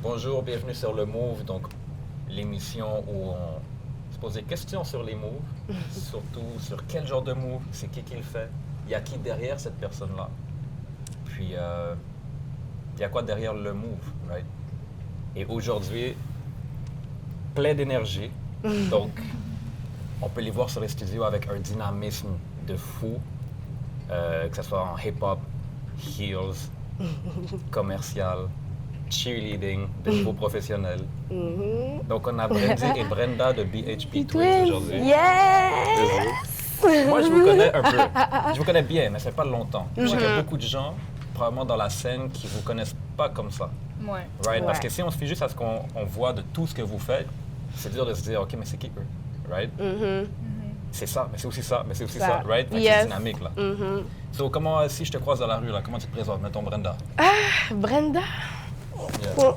Bonjour, bienvenue sur le Move, donc l'émission où on se pose des questions sur les moves, surtout sur quel genre de move, c'est qui le fait, il y a qui derrière cette personne-là, puis il y a quoi derrière le move, right? Et aujourd'hui, plein d'énergie, donc on peut les voir sur les studios avec un dynamisme de fou, que ce soit en hip-hop, heels, commercial, cheerleading, de niveau professionnel. Donc, on a Brandy et Brenda de BHP Twins aujourd'hui. Yes! Moi, je vous connais un peu. Je vous connais bien, mais ça fait pas longtemps. Je sais qu'il y a beaucoup de gens, probablement dans la scène, qui vous connaissent pas comme ça. Ouais. Right? Ouais. Parce que si on se fie juste à ce qu'on voit de tout ce que vous faites, c'est dur de se dire, OK, mais c'est qui eux? Right? C'est ça, mais c'est aussi ça, mais c'est aussi ça. Right? Fait que Yes. c'est dynamique, là. So, comment, si je te croise dans la rue, là, comment tu te présentes? Mettons Brenda. Brenda? Yeah.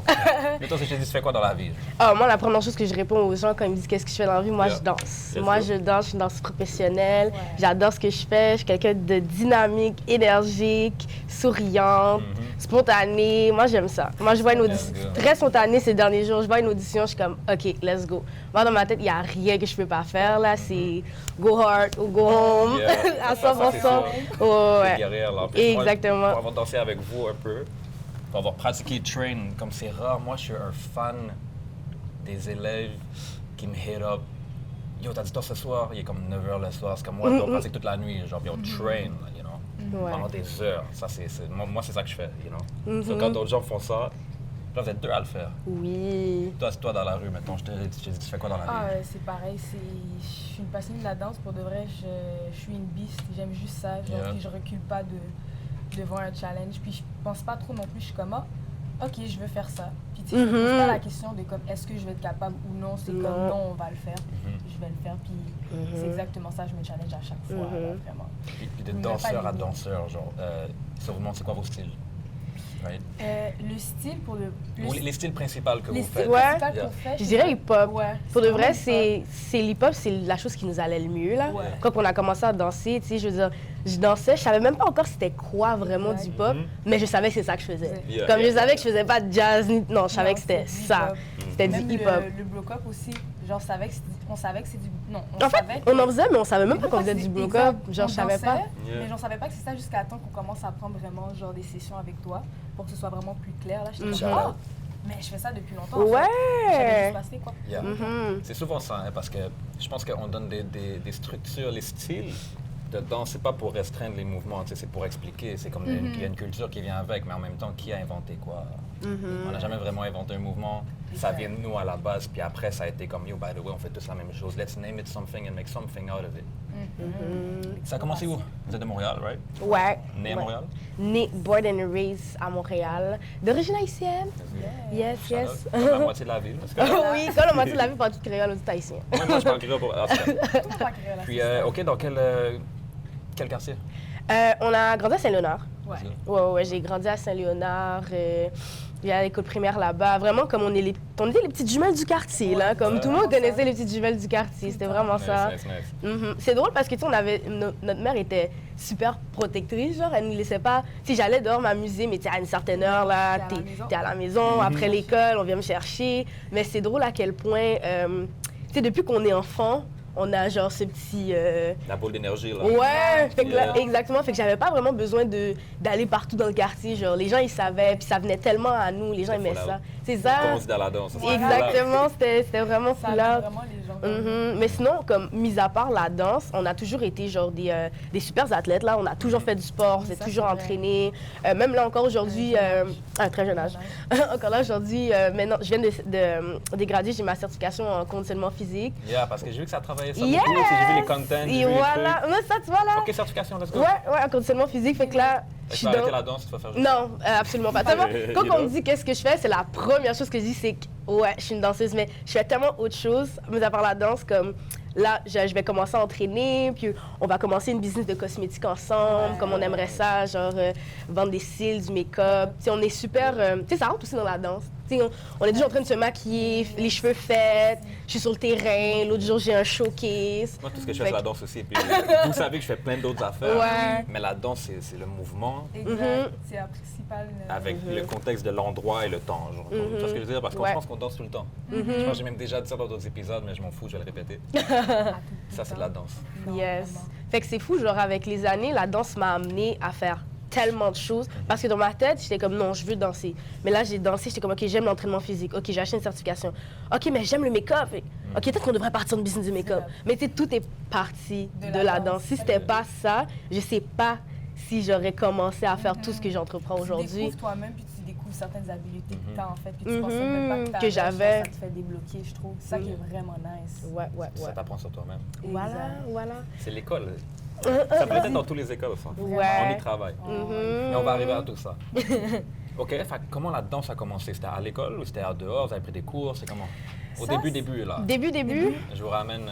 Mettons, si je te dis, tu fais quoi dans la vie? Moi, la première chose que je réponds aux gens quand ils me disent qu'est-ce que je fais dans la vie, moi, Yeah. je danse. Let's Moi, go. je danse, je suis une danseuse professionnelle. Ouais. J'adore ce que je fais. Je suis quelqu'un de dynamique, énergique, souriante, spontanée. Moi, j'aime ça. Moi, je vois une audition. Let's go. Très spontanée ces derniers jours. Je vois une audition, je suis comme, OK, let's go. Moi, dans ma tête, il n'y a rien que je peux pas faire, là. C'est go hard ou go home Yeah. à Ça, 100%. c'est sûr. Oh, C'est ouais. guerrière, là. En plus, moi, Exactement. pour avoir dansé avec vous un peu, pour avoir pratiqué train, comme c'est rare, moi, je suis un fan des élèves qui me hit up. Yo, t'as du temps ce soir? Il est comme 9h le soir. C'est comme moi, je dois passer toute la nuit. Genre, puis on train, là, you know, Ouais. pendant des heures. Ça, moi, c'est ça que je fais, you know. So, quand d'autres gens font ça, là, vous êtes deux à le faire. Oui. Toi dans la rue, mettons, je te dis, tu fais quoi dans la vie? Ah, c'est pareil, je suis une passionnée de la danse, pour de vrai, je suis une beast, j'aime juste ça, genre, Yeah. puis je recule pas devant un challenge, puis je pense pas trop non plus, je suis comme, ok, je veux faire ça. Puis tu sais, je me pose pas la question de comme, est-ce que je vais être capable ou non, c'est comme, non, on va le faire, je vais le faire, puis c'est exactement ça, je me challenge à chaque fois, là, vraiment. Puis de Vous n'avez pas danseur à d'idée. danseur, genre, sur vous montre, c'est quoi vos styles? Right? Le style pour le... Ou les styles principaux que les vous styles faites. Ouais. principaux Yeah. qu'on fait, Je dirais hip-hop. Ouais. Pour de vrai, vraiment c'est l'hip-hop, c'est la chose qui nous allait le mieux, là. Ouais. Quand on a commencé à danser, tu sais, je veux dire, je dansais, je savais même pas encore c'était quoi vraiment Exact. du hip-hop, mais je savais que c'est ça que je faisais. Yeah. Comme je savais que je faisais pas de jazz, ni... non, je savais Non, que c'était c'est du ça. hip-hop. C'était Même du hip-hop. le bloc-up aussi, genre, on savait que c'est du... Non, on En fait, savait on en faisait, mais on savait même pas qu'on que faisait c'est- du bloc-up. exact. Genre, On je savais pas. dansait, Yeah. Mais j'en savais pas que c'est ça jusqu'à temps qu'on commence à prendre vraiment genre des sessions avec toi pour que ce soit vraiment plus clair. Là, j'étais Mhm. comme, ah, mais je fais ça depuis longtemps. en fait. J'avais Ouais! juste passé, quoi. Yeah. Mhm. C'est souvent ça, hein, parce que je pense qu'on donne des structures, les styles de danse, c'est pas pour restreindre les mouvements, tu sais, c'est pour expliquer. C'est comme il y a une culture qui vient avec, mais en même temps, qui a inventé quoi? On n'a jamais vraiment inventé un mouvement. Ça vient de nous à la base, puis après, ça a été comme, yo, by the way, on fait tous la même chose. Let's name it something and make something out of it. Ça a commencé où? Vous êtes de Montréal, right? Ouais. Né à Ouais. Montréal? Né, born and raised à Montréal. D'origine haïtienne. Yes, yes. Comme la moitié de la ville. Parce que Oui, quand la moitié de la vie parle tout créole, tout haïtien. moi, je parle créole pour... Ah, c'est vrai. Tout pas créer, là, Puis, c'est ça. OK, dans quel quartier? On a grandi à Saint-Léonard. Ouais. Ouais, j'ai grandi à Saint-Léonard. J'ai à l'école primaire là-bas. Vraiment, comme on était les petites jumelles du quartier, là. Comme tout le monde connaissait les petites jumelles du quartier. C'était vraiment ça. Nice. C'est drôle parce que, tu sais, notre mère était super protectrice, genre, elle nous laissait pas... Tu sais, j'allais dehors m'amuser, mais tu sais, à une certaine heure, là, t'es à la maison, après l'école, on vient me chercher. Mais c'est drôle à quel point, tu sais, depuis qu'on est enfant, on a genre ce petit... La boule d'énergie, là. Ouais, fait que là, Yeah. exactement. Fait que j'avais pas vraiment besoin d'aller partout dans le quartier. Genre, les gens, ils savaient, puis ça venait tellement à nous, les gens C'est aimaient full ça. out. C'est ça. Comme on dit dans la danse. ça, c'est Exactement, c'était vraiment Ça full aide out. vraiment les gens. Mais sinon, comme mis à part la danse, on a toujours été genre des super athlètes. Là, on a toujours fait du sport, on Oui, s'est ça, toujours c'est vrai. entraîné. Même là encore aujourd'hui, à un très jeune âge. Encore là aujourd'hui, maintenant, je viens de dégrader, j'ai ma certification en conditionnement physique. Yeah, parce que j'ai vu que ça travaillait ça Yes! beaucoup. J'ai vu les contents, j'ai Et vu les voilà, trucs. mais ça, tu vois là. OK, certification, let's go. Ouais, en conditionnement physique, fait que là, Fait je que suis tu vas arrêter dans... la danse, tu vas faire juste Non, absolument pas. Tellement, quand You on know? me dit qu'est-ce que je fais, c'est la première chose que je dis, c'est que ouais, je suis une danseuse, mais je fais tellement autre chose, mis à part la danse, comme là, je vais commencer à entraîner, puis on va commencer une business de cosmétiques ensemble, comme on aimerait ça, genre vendre des cils, du make-up. Tu sais, on est super... tu sais, ça rentre aussi dans la danse. Tu sais, on est toujours en train de se maquiller, les cheveux faits, je suis sur le terrain, l'autre jour j'ai un showcase. Moi, tout ce que je fais, c'est la danse aussi. Puis, vous savez que je fais plein d'autres affaires. Ouais. Mais la danse, c'est le mouvement Exact. C'est la principale. avec le contexte de l'endroit et le temps. Genre. Tu vois ce que je veux dire? Parce qu'en Ouais. France, qu'on danse tout le temps. Je pense que j'ai même déjà dit ça dans d'autres épisodes, mais je m'en fous, je vais le répéter. Ça, c'est de la danse. Yes. Fait que c'est fou, genre avec les années, la danse m'a amené à faire tellement de choses. Parce que dans ma tête, j'étais comme non, je veux danser. Mais là, j'ai dansé, j'étais comme ok, j'aime l'entraînement physique. Ok, j'ai acheté une certification. Ok, mais j'aime le make-up. Ok, peut-être qu'on devrait partir de business du make-up. Mais tu sais, tout est parti de la danse. Si c'était pas ça, je sais pas si j'aurais commencé à faire tout ce que j'entreprends Tu aujourd'hui. découvres toi-même, puis tu découvres certaines habiletés que tu as en fait, puis tu pensais même pas que, Que t'avais. j'avais. Ça te fait débloquer, je trouve. C'est ça qui est vraiment nice. Ouais, ouais, Ça ouais. t'apprend sur toi-même. Voilà, Exact. voilà. C'est l'école. Ça peut être dans toutes les écoles, ça. On y Ouais. travaille. Mhm. Mais on va arriver à tout ça. OK, fait, comment la danse a commencé? C'était à l'école ou c'était à dehors? Vous avez pris des cours? C'est comment? Au Ça, début, là. Début. Je vous ramène.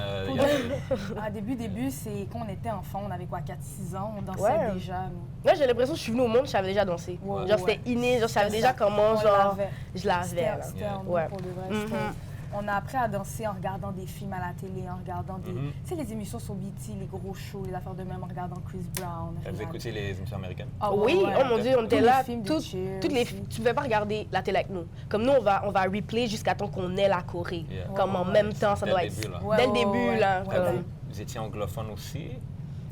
Début, c'est quand on était enfant, on avait quoi, 4-6 ans, on dansait Ouais. déjà. Nous. Moi, j'ai l'impression que je suis venue au monde, je savais déjà danser. Ouais, Genre, ouais. c'était inné, genre, je savais C'était déjà ça. comment, On genre, l'avait. je l'avais. C'était là. en nous, Ouais. pour de vrai. Mhm. On a appris à danser en regardant des films à la télé, en regardant des... Mhm. Tu sais, les émissions sur BT, les gros shows, les affaires de même, en regardant Chris Brown. Vous Rihanna. écoutiez les émissions américaines? Ah, Oui, ouais, ouais. oh mon Dieu, on Tous était les là. films de Toutes Cheers les, aussi. tu ne pouvais pas regarder la télé avec nous. Comme nous, on va replay jusqu'à temps qu'on ait la Corée. Yeah. Comme en Ouais, même temps, ça Dès doit le être. début, là. Ouais, Dès le ouais, début, ouais, là. ouais, comme- ouais. Vous étiez anglophone aussi?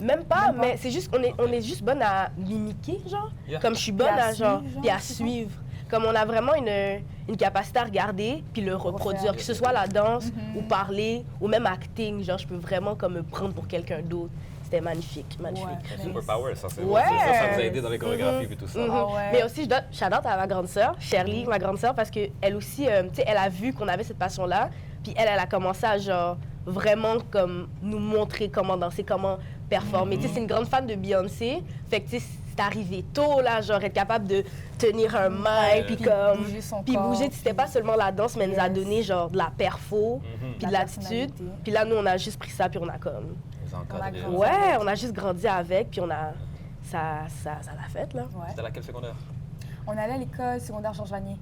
Même pas, Même pas. mais c'est juste, on est juste bonne à mimiquer, genre. Yeah. Comme je suis bonne Puis à à, genre, suivre, puis à c'est ça. suivre. Comme on a vraiment une capacité à regarder, puis le reproduire, que ce soit la danse, ou parler, ou même acting. Genre, je peux vraiment comme me prendre pour quelqu'un d'autre. C'était magnifique, magnifique. Ouais. Super power, ça, c'est Ouais. ça vous a aidé dans les chorégraphies et tout ça. Mhm. Ah ouais. Mais aussi, je donne shout-out à ma grande sœur, Shirley, ma grande sœur, parce qu'elle aussi, tu sais, elle a vu qu'on avait cette passion-là, puis elle a commencé à, genre, vraiment, comme, nous montrer comment danser, comment performer. Tu sais, c'est une grande fan de Beyoncé, fait que, tu sais, c'est arrivé tôt, là, genre, être capable de tenir un mic, puis Puis comme... bouger son Puis corps, bouger, c'était puis- pas seulement la danse, mais elle nous a Yes. donné, genre, de la perfo, Mhm. puis de La l'attitude. personnalité. Puis là, nous, on a juste pris ça, puis on a comme... Ils ont encadré. grandi. Ouais, on a juste grandi avec, puis on a... Ça l'a fait, là. Ouais. C'était à laquelle secondaire? On allait à l'école secondaire Georges Vanier.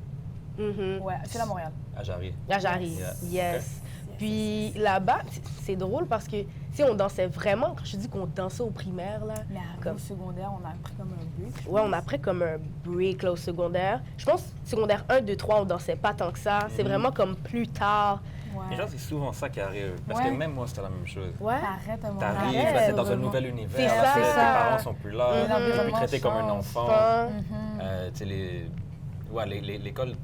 Mhm. Ouais, c'est à Montréal. À Jarry. Là, j'arrive. Yeah. Yes. Puis là-bas, c'est drôle parce que, tu sais, on dansait vraiment. Quand je te dis qu'on dansait au primaire, là, Mais arrivé Comme- au secondaire, on a pris comme un break. je ouais, on pense. a pris comme un break là, au secondaire. Je pense secondaire 1, 2, 3, on dansait pas tant que ça. C'est vraiment comme plus tard. Les Ouais. gens, c'est souvent ça qui arrive. Parce que Ouais. même moi, c'était la même chose. Ouais. T'arrêtes un moment. T'arrives, Arrête. là, t'es dans un Vraiment. nouvel univers, C'est là, ça. tes C'est ça. parents sont plus là, t'es plus L'environnement traité comme un change. enfant. Enfin, Mhm. Tu sais, l'école,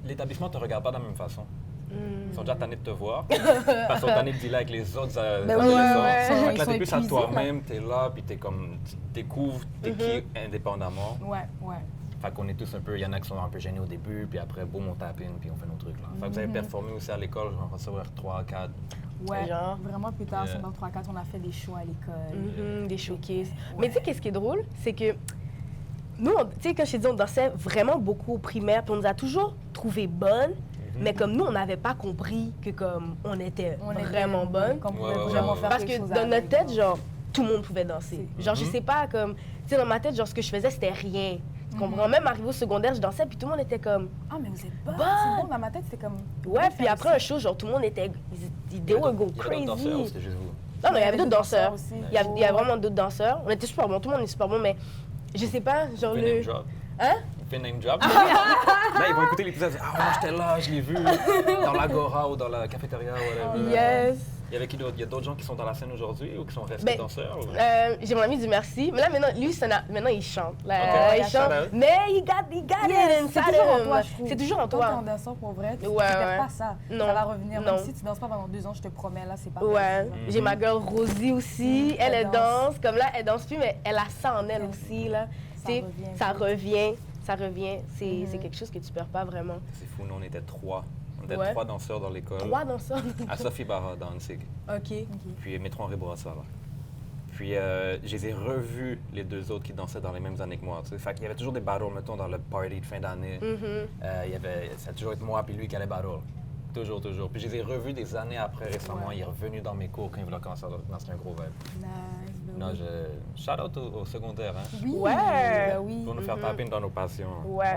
l'établissement te regarde pas de la même façon. Ils sont déjà tannés de te voir. Parce qu'ils sont tannés de dealer avec les autres Ben oui, adolescents. ouais. Fait que là, Ils t'es sont plus à épuisés, toi-même, t'es là, puis t'es comme, tu découvres t'es qui indépendamment. Ouais, ouais. Fait qu'on est tous un peu, il y en a qui sont un peu gênés au début, puis après, boum, on tape in, puis on fait nos trucs là. Fait que vous avez performé aussi à l'école, genre secondaire 3, 4. Ouais, Genre. vraiment plus tard, Yeah. secondaire 3-4, on a fait des shows à l'école. des showcases. Ouais. Mais tu sais, qu'est-ce qui est drôle? C'est que nous, tu sais, quand je t'ai dit, on dansait vraiment beaucoup au primaire, puis on nous a toujours trouvées bonnes. Mais comme nous, on n'avait pas compris que comme on était vraiment bonnes. Qu'on pouvait Ouais, ouais, vraiment ouais, faire Parce quelque que chose dans notre avec, tête, là. genre, tout le monde pouvait danser. Genre, je sais pas, comme, tu sais, dans ma tête, genre, ce que je faisais, c'était rien. Tu comprends? Même arrivé au secondaire, je dansais, puis tout le monde était comme, Ah, mais vous êtes bonne! Bonne! C'est bon, dans ma tête, c'était comme... ouais, puis après un show, genre, tout le monde était, they were go Il y avait d'autres danseurs ou crazy. c'était juste vous? Non, mais il y avait d'autres danseurs. aussi. Il y a vraiment d'autres danseurs. On était super bons, tout le monde est super bon, mais je sais pas, genre, Fait name le. drop. Hein? Fait name drop. Là, ils vont écouter l'épisode. Ah, moi, j'étais là, je l'ai vu. Dans l'agora ou dans la cafétéria, whatever. Yes. Il y avait qui d'autre? Il y a d'autres gens qui sont dans la scène aujourd'hui ou qui sont restés Ben, danseurs? Ou... J'ai mon ami du Merci, mais là maintenant, lui, maintenant il chante. Là, Ok. il chante, Shout out. mais il got it Yes, c'est inside toujours en him. toi, je trouve. C'est toujours en Quand t'es toi. en danseur pour vrai, tu Ouais, perds ouais. pas ça. Non. Ça va revenir. Non. Même si tu danses pas pendant 2 ans, je te promets, là, c'est pas Ouais, possible. j'ai ma girl Rosie aussi, elle Elle danse. Comme là, elle danse plus, mais elle a ça en elle aussi. Là. Ça Tu sais, revient. ça revient. C'est quelque chose que tu perds pas vraiment. C'est fou, nous, on était 3. On était Ouais. 3 danseurs dans l'école. 3 danseurs. À Sophie Barra, dans Hansig. OK. Puis Métro Henri Bourassa, là. Puis je les ai revus, les 2 autres qui dansaient dans les mêmes années que moi. Tu sais. Fait qu'il y avait toujours des battles, mettons, dans le party de fin d'année. Ça a toujours été moi puis lui qui allait battle. Toujours, toujours. Puis je les ai revus des années après récemment. Ouais. Il est revenu dans mes cours quand il voulait commencer à danser. C'était un gros vibe. Nice, ben Non, shout out au secondaire, hein? Oui, Ouais. oui. Pour nous faire taper dans nos passions. Ouais.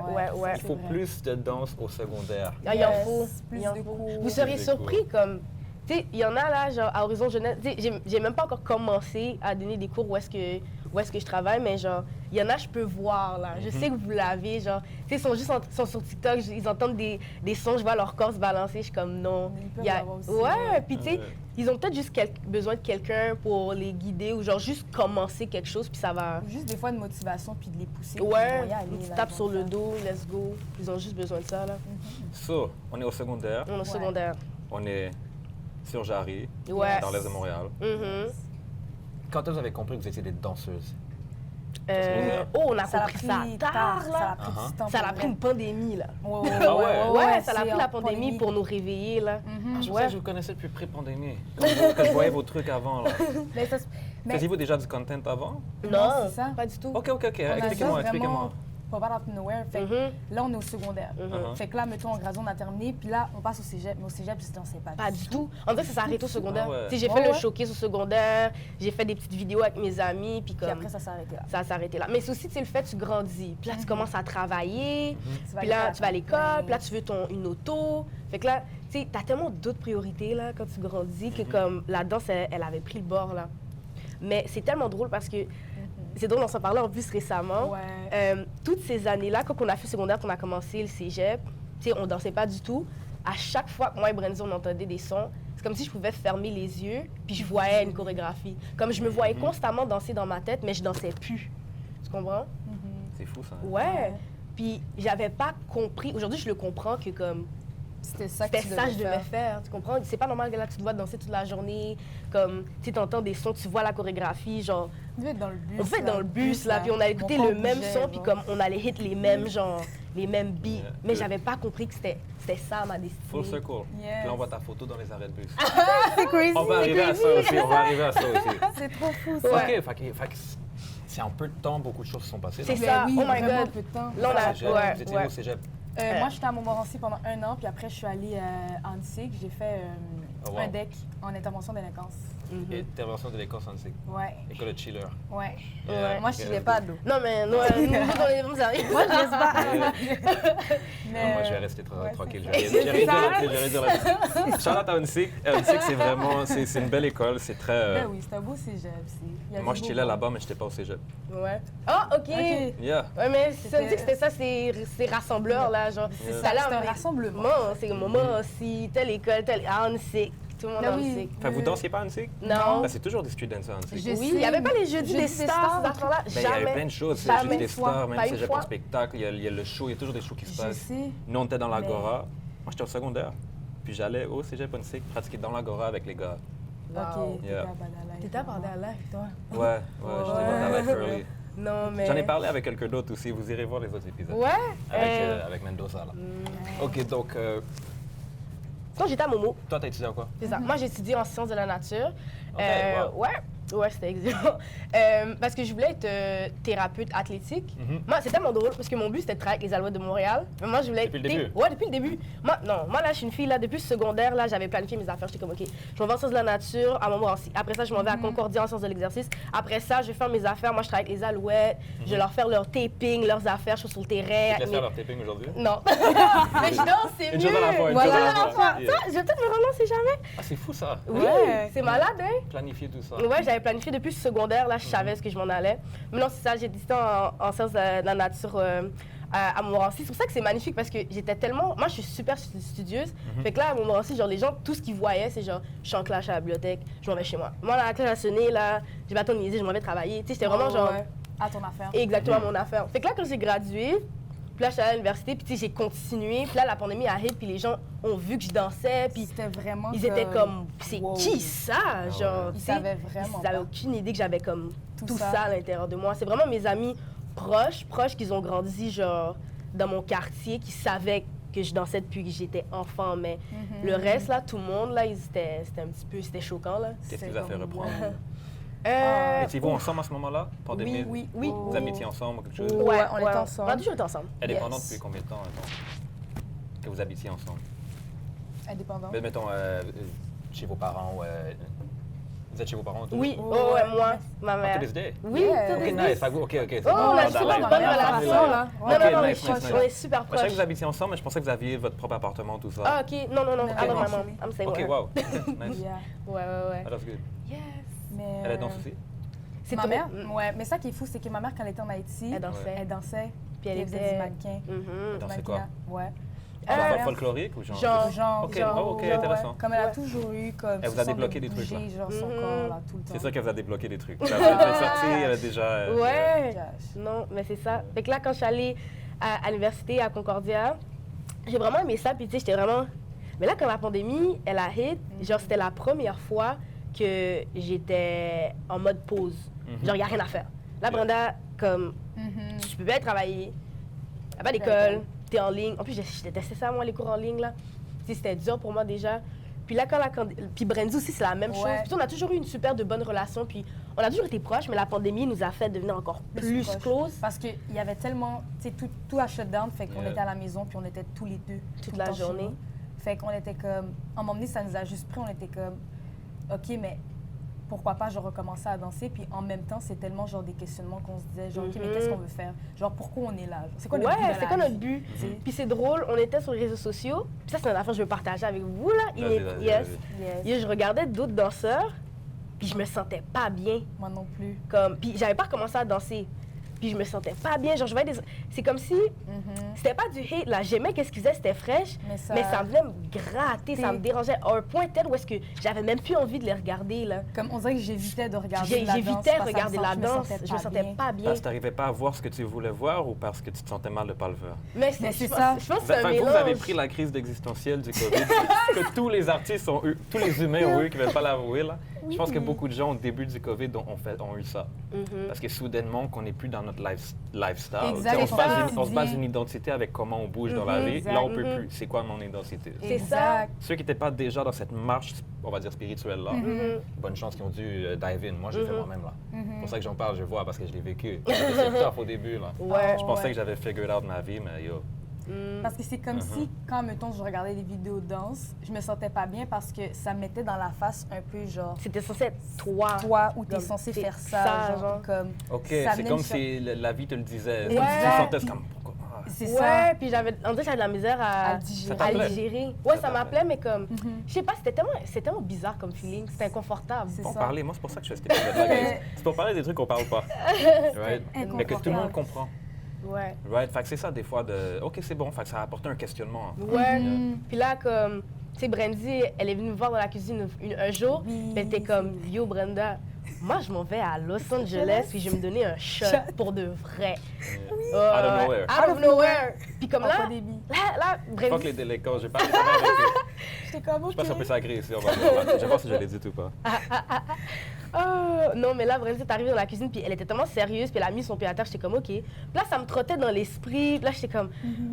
Il faut vrai. plus de danse au secondaire. Il en faut. Plus Il en de faut. cours. Vous seriez Plus de surpris comme. Tu sais, il y en a là, genre à Horizon Jeunesse. Tu sais, j'ai même pas encore commencé à donner des cours où est-ce que je travaille, mais genre, il y en a, je peux voir là. Je sais que vous l'avez, genre. Tu sais, ils sont juste sont sur TikTok, ils entendent des sons, je vois leur corps se balancer, je suis comme non. Mais ils peuvent Il y a- l'avoir aussi, Ouais, puis tu sais, Ouais. ils ont peut-être juste besoin de quelqu'un pour les guider ou genre juste commencer quelque chose, puis ça va. Ou juste des fois de motivation puis de les pousser. puis Ouais, ils vont y aller, une petite là, tape ils sur vont le faire. dos, let's go. Ils ont juste besoin de ça là. So, on est au secondaire, On est au secondaire. on est sur Jarry, Ouais. dans l'est de Montréal. Mhm. Quand vous avez compris que vous étiez des danseuses? On a Ça l'a compris ça pris tard, ça là. l'a pris du temps. Ça pour l'a vrai. pris une pandémie, là. Ouais, Ah ouais? Ouais, ça l'a c'est pris en la pandémie pour nous réveiller, là. Mhm. Je Ouais. pensais que je vous connaissais depuis pré-pandémie. Quand je voyais vos trucs avant, là. Mais ça, mais Faisiez-vous déjà du content avant? Non, c'est ça. pas du tout. Ok, on a expliquez-moi, ça expliquez-moi. vraiment Pas out of nowhere. Fait que Mhm. là, on est au secondaire. Mhm. Fait que là, mettons, en graduation, on a terminé. Puis là, on passe au cégep. Mais au cégep, je dansais pas. Pas du tout. En fait, ça s'est arrêté au secondaire. Ah ouais. Tu sais, j'ai Ouais, fait le ouais. showcase au secondaire, j'ai fait des petites vidéos avec mes amis, puis Puis comme après, ça s'est arrêté là. ça s'est arrêté là. Mais c'est aussi, tu sais, le fait, tu grandis. Puis là, tu commences à travailler, Tu vas puis là, aller tu vas à l'école, Ouais. puis là, tu veux une auto. Fait que là, tu sais, t'as tellement d'autres priorités, là, quand tu grandis, que comme la danse, elle avait pris le bord, là. Mais c'est tellement drôle parce que, c'est drôle, on s'en parlait en plus récemment. Ouais. Toutes ces années-là, quand on a fait secondaire, qu'on a commencé le cégep, tu sais, on dansait pas du tout. À chaque fois que moi et Brenzy, on entendait des sons, c'est comme si je pouvais fermer les yeux, puis je voyais une chorégraphie. Comme je me voyais constamment danser dans ma tête, mais je dansais plus. Tu comprends? C'est fou, ça. Ouais. Puis j'avais pas compris. Aujourd'hui, je le comprends que comme C'était ça que c'était ça que je devais faire. Tu comprends? C'est pas normal que là, tu te vois danser toute la journée. Comme, tu entends des sons, tu vois la chorégraphie, genre. On devait être dans le bus. On devait être dans le bus, là, puis on allait écouter le même son, puis comme on allait hit les mêmes, genre, les mêmes beats. Yeah. Mais j'avais pas compris que c'était ça ma destinée. Full circle. Yes. Puis là, on voit ta photo dans les arrêts de bus. C'est crazy. On va arriver à ça aussi, on va arriver à ça aussi. C'est trop fou, ça. Ouais. Ok, fait que c'est en peu de temps, beaucoup de choses se sont passées. C'est donc. ça. Oui, Oh my vraiment God. peu de temps. Là, on a. Cégep, Ouais, vous étiez ouais. au cégep. Moi, j'étais à Montmorency pendant 1 an, puis après, je suis allée à Annecy. J'ai fait Oh, wow. un DEC en intervention délinquance. Intervention de l'école Sansic. Ouais, École de chiller. ouais. Ouais. Moi, je ne pas d'eau. Non, mais nous, on est vraiment sérieux. Moi, je laisse pas. Non, moi, je vais rester ouais, tranquille. c'est J'ai rien dit là-dessus. Charlotte à Unsick. Unsick, c'est vraiment, c'est une belle école. C'est très. Ben oui, c'est un beau cégep. Il y a Moi, du je beau chillais monde. là-bas, mais je n'étais pas au cégep. Ouais. Ah, OK. Ok. Yeah. Ouais, mais ça me dit que C'était- c'était ça, c'est rassembleur, là, genre. Yeah. Ça, là, C'est un mais- rassemblement. Moi, c'est le moment aussi, telle école, telle. Ah, on sait. Tout le monde Ah en oui. sait. Fait que vous dansiez pas à Unsick? Non. Ben, c'est toujours des students à Unsick. Je Oui, sais. il n'y avait pas les jeudis des stars, ces affaires-là. Ben, il y avait Jamais. plein de choses. C'est Jamais. juste des Une fois. stars, même Pas une cégep fois. en spectacle. Il y a le show, il y a toujours des shows qui se Je passent. sais. Nous, on était dans l'Agora. Moi, j'étais au secondaire. Puis j'allais au cégep Unsick pratiquer dans l'Agora avec les gars. Wow. Ok, Yeah. T'étais à Bordel, toi? Ouais, j'étais dans la curly. Non, mais. J'en ai parlé avec quelqu'un d'autre aussi. Vous irez voir les autres épisodes. Ouais. Avec Mendoza, là. OK, donc, Quand j'étais à Momo, toi, t'as étudié en quoi? c'est ça. Moi, j'ai étudié en sciences de la nature. Ok, wow. Ouais, c'était excellent. Parce que je voulais être thérapeute athlétique. Mhm. Moi, c'est tellement drôle parce que mon but, c'était de travailler avec les Alouettes de Montréal. Mais moi, je voulais Depuis le être... début? Ouais, depuis le début. Moi, là, je suis une fille, là, depuis le secondaire, là, j'avais planifié mes affaires. J'étais comme, OK, je m'en vais en sciences de la nature à Montmorency. Après ça, je m'en vais à Concordia en sciences de l'exercice. Après ça, je vais faire mes affaires. Moi, je travaille avec les Alouettes. Je vais leur faire leur taping, leurs affaires. Je suis sur le terrain. Tu te laisses avec faire leur taping aujourd'hui? Non. Mais je danse, c'est Une mieux. chose à la fois, une Voilà. chose à la fois. Ça, je vais peut-être me relancer jamais. Ah, c'est fou, ça. Oui, Ouais. c'est malade, hein? Planifier tout ça. Ouais, j'avais planifié depuis le secondaire, là, je savais ce que je m'en allais. Mais non, c'est ça, j'ai décidé en sciences de la nature à Montmorency. C'est pour ça que c'est magnifique parce que j'étais tellement. Moi, je suis super studieuse. Fait que là, à Montmorency, genre, les gens, tout ce qu'ils voyaient, c'est genre, je suis en classe à la bibliothèque, je m'en vais chez moi. Moi, la classe a sonné, là, j'ai pas niaiser, je m'en vais travailler. Tu sais, c'était vraiment genre. Ouais. À ton affaire. Exactement mon affaire. Fait que là, quand j'ai gradué, puis là, je suis allée à l'université, puis tu sais, j'ai continué. Puis là, la pandémie a hit, puis les gens ont vu que je dansais, puis C'était vraiment. ils étaient comme, c'est wow. qui ça? Genre, Ils tu sais, savaient vraiment Ils avaient pas. aucune idée que j'avais comme tout ça. ça à l'intérieur de moi. C'est vraiment mes amis proches qui ont grandi, genre, dans mon quartier, qui savaient que je dansais depuis que j'étais enfant. Mais le reste, là, tout le monde, là, c'était un petit peu, c'était choquant, là. Qu'est-ce qui vous C'est a fait comme, reprendre? Euh, Étiez-vous ensemble à ce moment-là? Pandémie? oui. Vous habitiez ensemble ou quelque chose? Ouais, on était ensemble. On a toujours été ensemble. Indépendant Yes. depuis combien de temps, mettons, que vous habitiez ensemble? Indépendant. Mais mettons, chez vos parents, Vous êtes chez vos parents tous? Oui, Oh, oh, ouais, ouais. moi, ma Ah, mère. to this day? Oui, Yeah. to Ok, this nice. day. Fait que- ok, c'est Oh, bon. on a Dans super la bonne life. relation, là. Non, Ok, non, non, nice, mais nice, on est nice. super Je savais que proches. vous habitiez ensemble, mais je pensais que vous aviez votre propre appartement, tout ça. Ah, ok. Non, non, non. Ok, I love my non. mom. I'm saying Ok, ouais. wow. Nice. Yeah. Ouais, ouais, ouais. Ah, that's good. Yes. Mais, Elle a dansé aussi? C'est ma trop- mère, ouais, mais ça qui est fou, c'est que ma mère, quand elle était en Haïti, Elle dansait. elle dansait, Puis elle faisait était- du mannequin. Mhm. Elle dansait quoi? Mannequinat, ouais. Genre Ma mère, folklorique ou genre? Genre, Ok, genre, ok, ouais, intéressant. ouais. Comme elle a Ouais. toujours eu comme Elle vous ce a sens débloqué de des trucs, là. bouger, genre son Mhm. corps là tout le temps. C'est sûr qu'elle vous a débloqué des trucs. Elle est sortie, elle a déjà... Ouais. Cash. Non, mais c'est ça. Fait que là, quand je suis allée à l'université à Concordia, j'ai vraiment aimé ça. Puis tu sais, j'étais vraiment. Mais là, quand la pandémie, elle a hit, genre, c'était la première fois que j'étais en mode pause. Mhm. Genre, il n'y a rien à faire. Là, Brenda, comme, Mhm. tu peux bien travailler. Il n'y a pas d'école, D'accord. t'es en ligne. En plus, je détestais ça, moi, les cours en ligne, là. Tu sais, c'était dur pour moi déjà. Puis là, puis Brenzy aussi, c'est la même chose. Ouais. Puis on a toujours eu une super de bonne relation. Puis on a toujours été proches, mais la pandémie nous a fait devenir encore plus proches. close. Parce qu'il y avait tellement, tu sais, tout a shut down, fait qu'on Yeah. était à la maison, puis on était tous les deux. Toute tout la le temps chez journée. nous. Fait qu'on était comme, à un moment donné, ça nous a juste pris, on était comme, OK, mais pourquoi pas, genre, recommencer à danser, puis en même temps, c'est tellement, genre, des questionnements qu'on se disait, genre, OK, mais qu'est-ce qu'on veut faire? Genre, pourquoi on est là? Genre, c'est quoi notre but Ouais, dans c'est la quoi notre vie? but? Tu sais? Puis c'est drôle, on était sur les réseaux sociaux. Puis ça, c'est une affaire que je veux partager avec vous, là. Vas-y, Yes. Yes. Et je regardais d'autres danseurs, puis je me sentais pas bien. Moi non plus. Comme, puis j'avais pas recommencé à danser. Puis je me sentais pas bien. Genre, je voyais des... C'est comme si Mhm. c'était pas du hate, là. J'aimais qu'est-ce qu'ils faisaient, c'était fraîche. Mais ça- Mais ça venait me gratter, ça me dérangeait. À un point tel où est-ce que j'avais même plus envie de les regarder, là. Comme on dirait que j'évitais de regarder la danse. J'évitais parce que ça me regarder la je me danse. sentais Je me sentais bien. pas bien. Parce que tu n'arrivais pas à voir ce que tu voulais voir ou parce que tu te sentais mal de ne pas le voir? Mais je c'est pense- ça. Je pense que Vous, c'est un vous mélange. avez pris la crise existentielle du COVID que tous les artistes ont eu, tous les humains ont eu, qui ne veulent pas l'avouer. Là. Je pense que beaucoup de gens au début du COVID ont eu ça. Mhm. Parce que soudainement, qu'on n'est plus dans notre lifestyle. Exact, Tu sais, c'est ça. on se base une identité avec comment on bouge dans la Mhm, vie. exact. Là, on peut Mhm. plus. C'est quoi mon identité? C'est Exact. Ceux qui n'étaient pas déjà dans cette marche, on va dire, spirituelle-là, Mhm. bonne chance qu'ils ont dû dive in. Moi, j'ai fait moi-même. Là. Mhm. C'est pour ça que j'en parle, je vois, parce que je l'ai vécu. C'est tough au début. Là. Ouais. Je pensais ouais. que j'avais figured out ma vie, mais yo. Mm. Parce que c'est comme si, quand, mettons, je regardais des vidéos de danse, je me sentais pas bien parce que ça me mettait dans la face un peu, genre, C'était censé être toi. toi, où t'es Comme, censé c'est faire ça, ça, genre, genre. comme... OK, ça c'est venait comme me cher- si la vie te le disait. Ouais. Tu sentais comme... pourquoi? Ah. C'est Ouais, ça. puis on dirait que j'avais de la misère À à digérer. Ça t'appelait? digérer. Ouais, Ça ça m'appelait, mais comme, Mhm. je sais pas, c'était tellement bizarre comme feeling, c'était inconfortable. C'est Pour ça. parler, moi, c'est pour ça que je fais cet épisode-là, guys. C'est pour parler des trucs qu'on parle pas. Right? Mais que tout le monde comprend. Ouais. Right? Fait que c'est ça, des fois, de... OK, c'est bon. Fait que ça a apporté un questionnement. Ouais. Mhm. Puis là, comme, tu sais, Brandy, elle est venue me voir dans la cuisine un jour, Oui, puis elle était comme, yo, Brenda, moi, je m'en vais à Los Angeles, puis je vais me donner un shot pour de vrai. Out of nowhere. Out of nowhere. Puis comme là, Au début. là, Fuck Brandy, les délinquants, j'ai pas avec eux. J'étais comme, Je OK. sais pas si on peut s'agréer ici. On va voir. Je sais pas si je l'ai dit ou pas. oh, non, mais là, Brandy est arrivée dans la cuisine, puis elle était tellement sérieuse, puis elle a mis son pied à terre, j'étais comme, OK. Puis là, ça me trottait dans l'esprit, puis là, j'étais comme,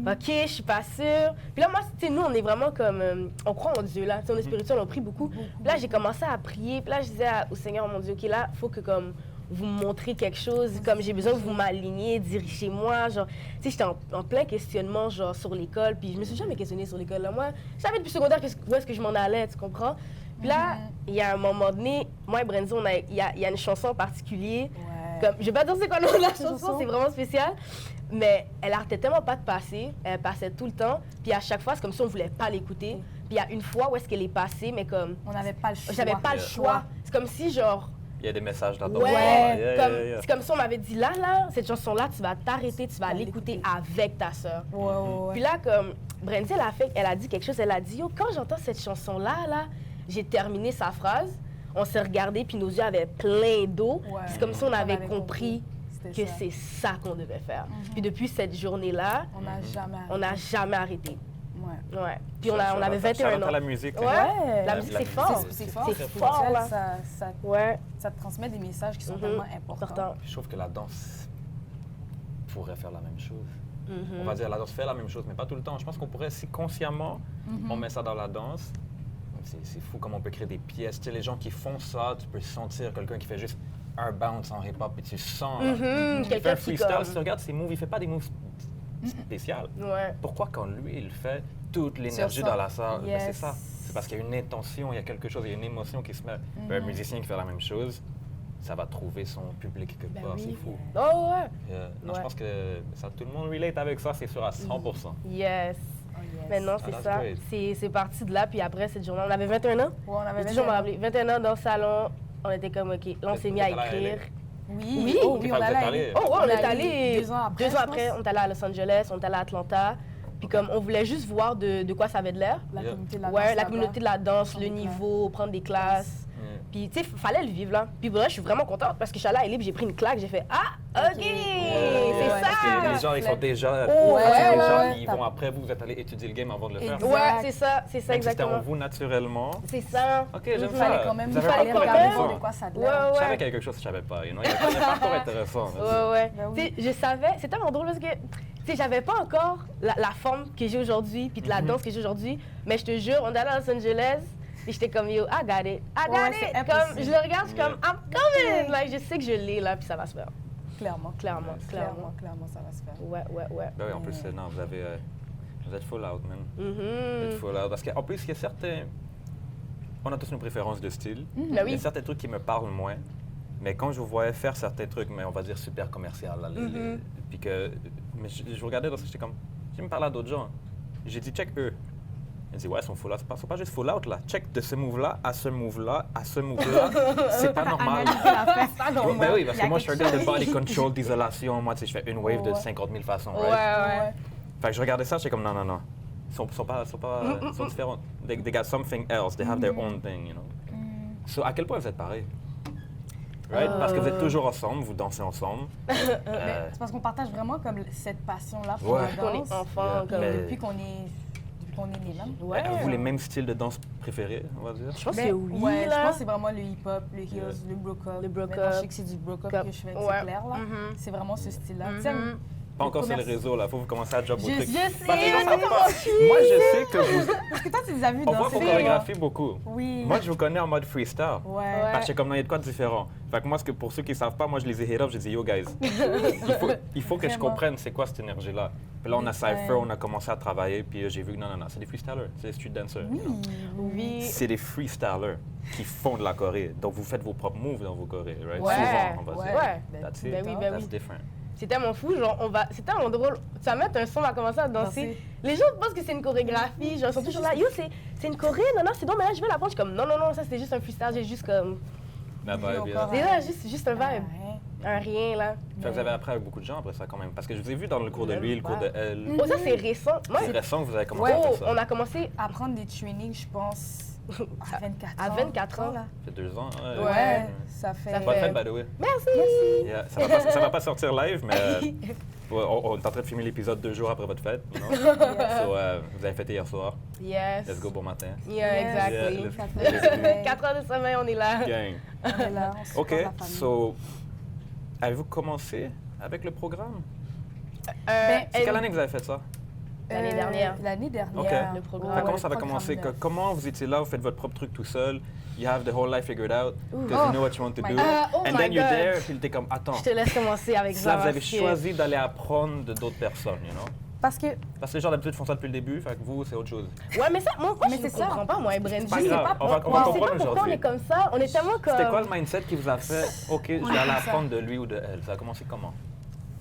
OK, je suis pas sûre. Puis là, moi, tu sais, nous, on est vraiment comme, on croit en Dieu, là, tu sais, on est spirituel, on prie beaucoup. Puis là, j'ai commencé à prier, puis là, je disais au Seigneur, oh mon Dieu, OK, là, faut que, comme, vous me montrez quelque chose, comme j'ai besoin que vous m'aligniez, dirigez-moi, genre, tu sais, j'étais en plein questionnement, genre, sur l'école, puis je me suis jamais questionnée sur l'école, là, moi, je savais depuis secondaire où est-ce que je m'en allais, tu comprends? Puis là, il y a un moment donné, moi et Brandy, il y a une chanson en particulier, Ouais. comme, je vais pas dire c'est quoi le nom de la chanson, chanson? c'est vraiment spécial, mais elle arrêtait tellement pas de passer, elle passait tout le temps, puis à chaque fois, c'est comme si on voulait pas l'écouter, puis il y a une fois où est-ce qu'elle est passée, mais comme, On n'avait pas le choix. j'avais pas le Yeah. choix, c'est comme si, genre, Il y a des messages dans ton ouais, voix. Yeah, comme, yeah, yeah. c'est comme si on m'avait dit, là, cette chanson-là, tu vas t'arrêter, tu vas vas l'écouter l'écouter. avec ta sœur. Ouais, ouais, ouais. Puis là, comme, Brandy, elle a dit quelque chose, elle a dit, yo, quand j'entends cette chanson-là, là, j'ai terminé sa phrase, on s'est regardé, puis nos yeux avaient plein d'eau. Ouais. C'est comme si on avait avait compris C'était que ça. c'est ça qu'on devait faire. Puis depuis cette journée-là, On n'a jamais on n'a jamais arrêté. Ouais. Ouais. Puis on avait 21 Shout out à ans. la musique. Ouais. Ouais. La musique, c'est musique, fort. C'est fort. C'est C'est fort, spirituel, là. ça Ouais. te transmet des messages qui sont Mhm. tellement importants. Important. Je trouve que la danse pourrait faire la même chose. Mhm. On va dire la danse fait la même chose, mais pas tout le temps. Je pense qu'on pourrait, si consciemment, on met ça dans la danse, c'est fou comment on peut créer des pièces. Tu sais, les gens qui font ça, tu peux sentir quelqu'un qui fait juste un bounce en hip-hop et tu sens. là. Mhm. Il fait Quelqu'un un qui freestyle, comme... si tu regardes ses moves, il fait pas des moves spéciaux. Ouais. Pourquoi quand lui, il fait toute l'énergie ressens. dans la salle? Ben, Yes. c'est ça. C'est parce qu'il y a une intention, il y a quelque chose, il y a une émotion qui se met. Un musicien qui fait la même chose, ça va trouver son public quelque part, c'est fou. Oh ouais. Non, je pense que tout le monde relate avec ça, c'est sûr, à 100%. Yes. Oh, yes. Mais non, Ah, c'est that's ça. great. C'est parti de là, puis après, cette journée, on avait 21 ans. Ouais, on avait J'ai toujours me rappeler. 21 ans dans le salon, on était comme, OK, là, on s'est mis à Vous êtes allé à écrire. Oui, Oui. oh, Ok, oui, vous on êtes allait allé. Oh, ouais, on est est allé 2 ans après. 2 je ans pense. après, on est allé à Los Angeles, on est allé à Atlanta. Puis comme, on voulait juste voir de quoi ça avait de l'air. La Yeah. communauté de la danse. Ouais, la là-bas. communauté de la danse, Prendre le des niveau, prendre des classes. Yeah. Puis, tu sais, fallait le vivre, là. Puis, bref, je suis vraiment contente parce que je suis allée à Elib, j'ai pris une claque, j'ai fait Ah, OK, Ok. c'est Ouais, ça. Parce que les gens, ils sont déjà. Oh, ouais, ouais, déjà, ouais. ils vont après vous, vous êtes allé étudier le game avant de le faire. Exact. Ouais, c'est ça Même si c'était en exactement. vous naturellement. C'est ça. Ok, j'aime Il fallait ça. quand même Vous il avez fallait pas quand regarder même. voir de quoi ça a de Ouais, l'air. Je savais ouais. qu'il y avait quelque chose que je savais pas. You know? Il y a des parcours intéressants. Ouais, ouais. Ben oui. Tu sais, je savais, c'est tellement drôle parce que, tu sais, j'avais pas encore la forme que j'ai aujourd'hui, puis de la danse que j'ai aujourd'hui, mais je te jure, on est allé à Los Angeles, et j'étais comme, yo, I got it, I got Ouais, it. c'est Comme, impossible. je le regarde, je suis comme, I'm coming. Like, je sais que je l'ai, là, puis ça va se faire. Clairement. Clairement, Clairement, clairement, ça va se faire. Ouais, ouais, ouais. Ben oui, en plus, non, vous êtes full out, man. Vous Mhm. êtes full out. Parce qu'en plus, il y a certains. On a tous nos préférences de style. Ben Il y a oui. certains trucs qui me parlent moins. Mais quand je vous voyais faire certains trucs, mais on va dire super commercial, là, puis que. Mais je regardais parce que j'étais comme. J'ai me parlé à d'autres gens. J'ai dit, check eux. Ils dit, ouais, ils sont full out. Ils sont pas juste full out, là. Check de ce move-là à ce move-là à ce move-là. C'est pas normal. Oh, Ben oui, parce Il y que a moi, je suis un quelque gars de chose. body control, d'isolation. Moi, tu sais, je fais une wave de Ouais. 50 000 façons, Ouais, right? ouais. Fait que je regardais ça, j'étais comme non, non, non. Ils sont différents. They got something else. They have their own thing, you know. So, à quel point vous êtes pareils? Right? Parce que vous êtes toujours ensemble, vous dansez ensemble. Mais c'est parce qu'on partage vraiment comme cette passion-là pour Ouais. la Qu'on danse. est enfant, Yeah. comme. Mais- Depuis qu'on est nés même. Ouais. Avez-vous les mêmes styles de danse préférés, on va dire? Je pense Ben, que oui, ouais, je là. pense que c'est vraiment le hip-hop, le heels, le broke-up. Le broke-up. Maintenant, je sais que c'est du broke-up que je fais, Ouais. c'est clair, là. Mhm. C'est vraiment ce style-là. Tu sais, Pas le encore sur les commerce- réseaux, là. Faut que vous commencez à job vos Je trucs. sais, Parce que les gens mais savent comment pas. je suis? Moi, je sais que vous. Parce que toi, tu les as vus On voit danser. vos chorégraphies beaucoup. Oui. Moi, je vous connais en mode freestyle. Ouais. Parce que comme non, il y a de quoi de différent. Fait que moi, pour ceux qui ne savent pas, moi, je les ai hit up, j'ai dit, yo, guys, il faut que je Vraiment. comprenne c'est quoi cette énergie-là. Puis là, on a Ouais. Cypher, on a commencé à travailler, puis j'ai vu que non, non, non, c'est des freestylers, c'est des street dancers. Oui. you know. Oui. C'est des freestylers qui font de la choré. Donc, vous faites vos propres moves dans vos chorés, right? Ouais. Souvent, on va Ouais. dire. Ouais. That's it. Ben oui, ben That's oui. different. C'est tellement fou, genre, c'est tellement drôle. Tu vas mettre un son, on va commencer à danser. Danser. Les gens pensent que c'est une chorégraphie, genre, ils sont toujours là, yo, c'est une choré, non, non, c'est bon, mais là, je vais la prendre. Je suis comme, non, non, non, ça, c'était juste un freestyle, j'ai juste comme. La vibe, encore yeah. C'est là, juste un vibe, Ouais. un rien, là. Fait que vous avez appris avec beaucoup de gens après ça, quand même. Parce que je vous ai vu dans le cours de lui, le cours de elle. Oh, ça, c'est récent. Moi, C'est récent que vous avez commencé à oh, faire ça. on a commencé Apprendre des trainings, je pense, à 24 ans. à 24 ans. là. Ça fait 2 ans. Ouais, ça fait... Ça Bonne fait- fête, by the way. Merci. Yeah. Ça va pas sortir live, mais on est en train de filmer l'épisode 2 jours après votre fête. You know? So, vous avez fêté hier soir. Yes. Let's go, bon matin. Yeah, Yes. exactly. Yeah, Ça fait 4 heures de sommeil, on est là. Gang. On est là, on supporte OK, la famille. so, avez-vous commencé avec le programme? Ben, C'est quelle année que vous avez fait ça? L'année dernière. L'année dernière. OK. Le programme. Fait comment le ça va programme commencer? neuf. Comment vous étiez là, vous faites votre propre truc tout seul, you have the whole life figured out, because Oh you know what you want to my do, God. Oh and my then you're God. there, puis t'es comme, attends, Je te laisse commencer avec là ça. vous avez parce que- choisi d'aller apprendre de d'autres personnes, you know? Parce que, Parce que les gens d'habitude font ça depuis le début, fait que vous, c'est autre chose. Ouais, mais ça, moi Mais je c'est ça. comprends pas, moi, Brenda. pas Je sais grave. pas On va pourquoi. Je sais comprendre pas pourquoi on aujourd'hui. est comme ça. On est tellement comme. C'était quoi le mindset qui vous a fait, OK, je vais aller c'est ça. apprendre de lui ou de elle? Ça a commencé comment?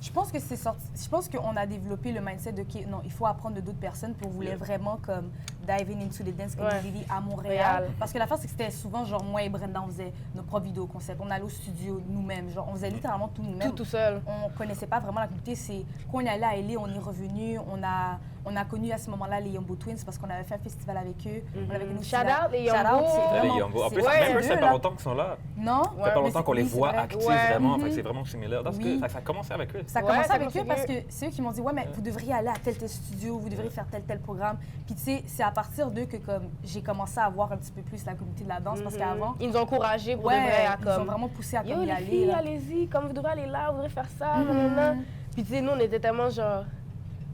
je pense que c'est sorti. Je pense qu'on a développé le mindset de que non, il faut apprendre de d'autres personnes pour vouloir vraiment comme diving into the dance community à Montréal. Réal. Parce que l'affaire c'est que c'était souvent genre moi et Brenda on faisait nos propres vidéos concepts, on allait au studio nous-mêmes, genre on faisait littéralement tout nous-mêmes. Tout seul. On connaissait pas vraiment la communauté. C'est quand on est allé à LA, on est revenu, on a connu à ce moment-là les Yumbo Twins parce qu'on avait fait un festival avec eux. On avait connu aussi Shout out, les Shout out, Yumbo. c'est Les vraiment- Yumbo. En c'est- plus, ouais, même eux, eux, ça fait là. pas longtemps qu'ils sont là. Non, Ça fait pas longtemps qu'on les oui, c'est voit vrai. actifs Ouais. vraiment, fait que c'est vraiment similaire. Parce que Oui. ça a commencé avec eux. Ça a Ouais, commencé ça avec commence eux parce avec que c'est eux qui m'ont dit ouais mais vous devriez aller à tel studio, vous devriez faire tel programme. Puis tu sais c'est à partir d'eux que comme j'ai commencé à voir un petit peu plus la communauté de la danse parce qu'avant Ils nous ont encouragés pour de ouais vrai à ils ont comme. vraiment poussé à Yo, comme y les aller. filles, là. allez-y, comme vous devrez aller là, vous devrez faire ça, nanana. Puis tu sais, nous, on était tellement genre.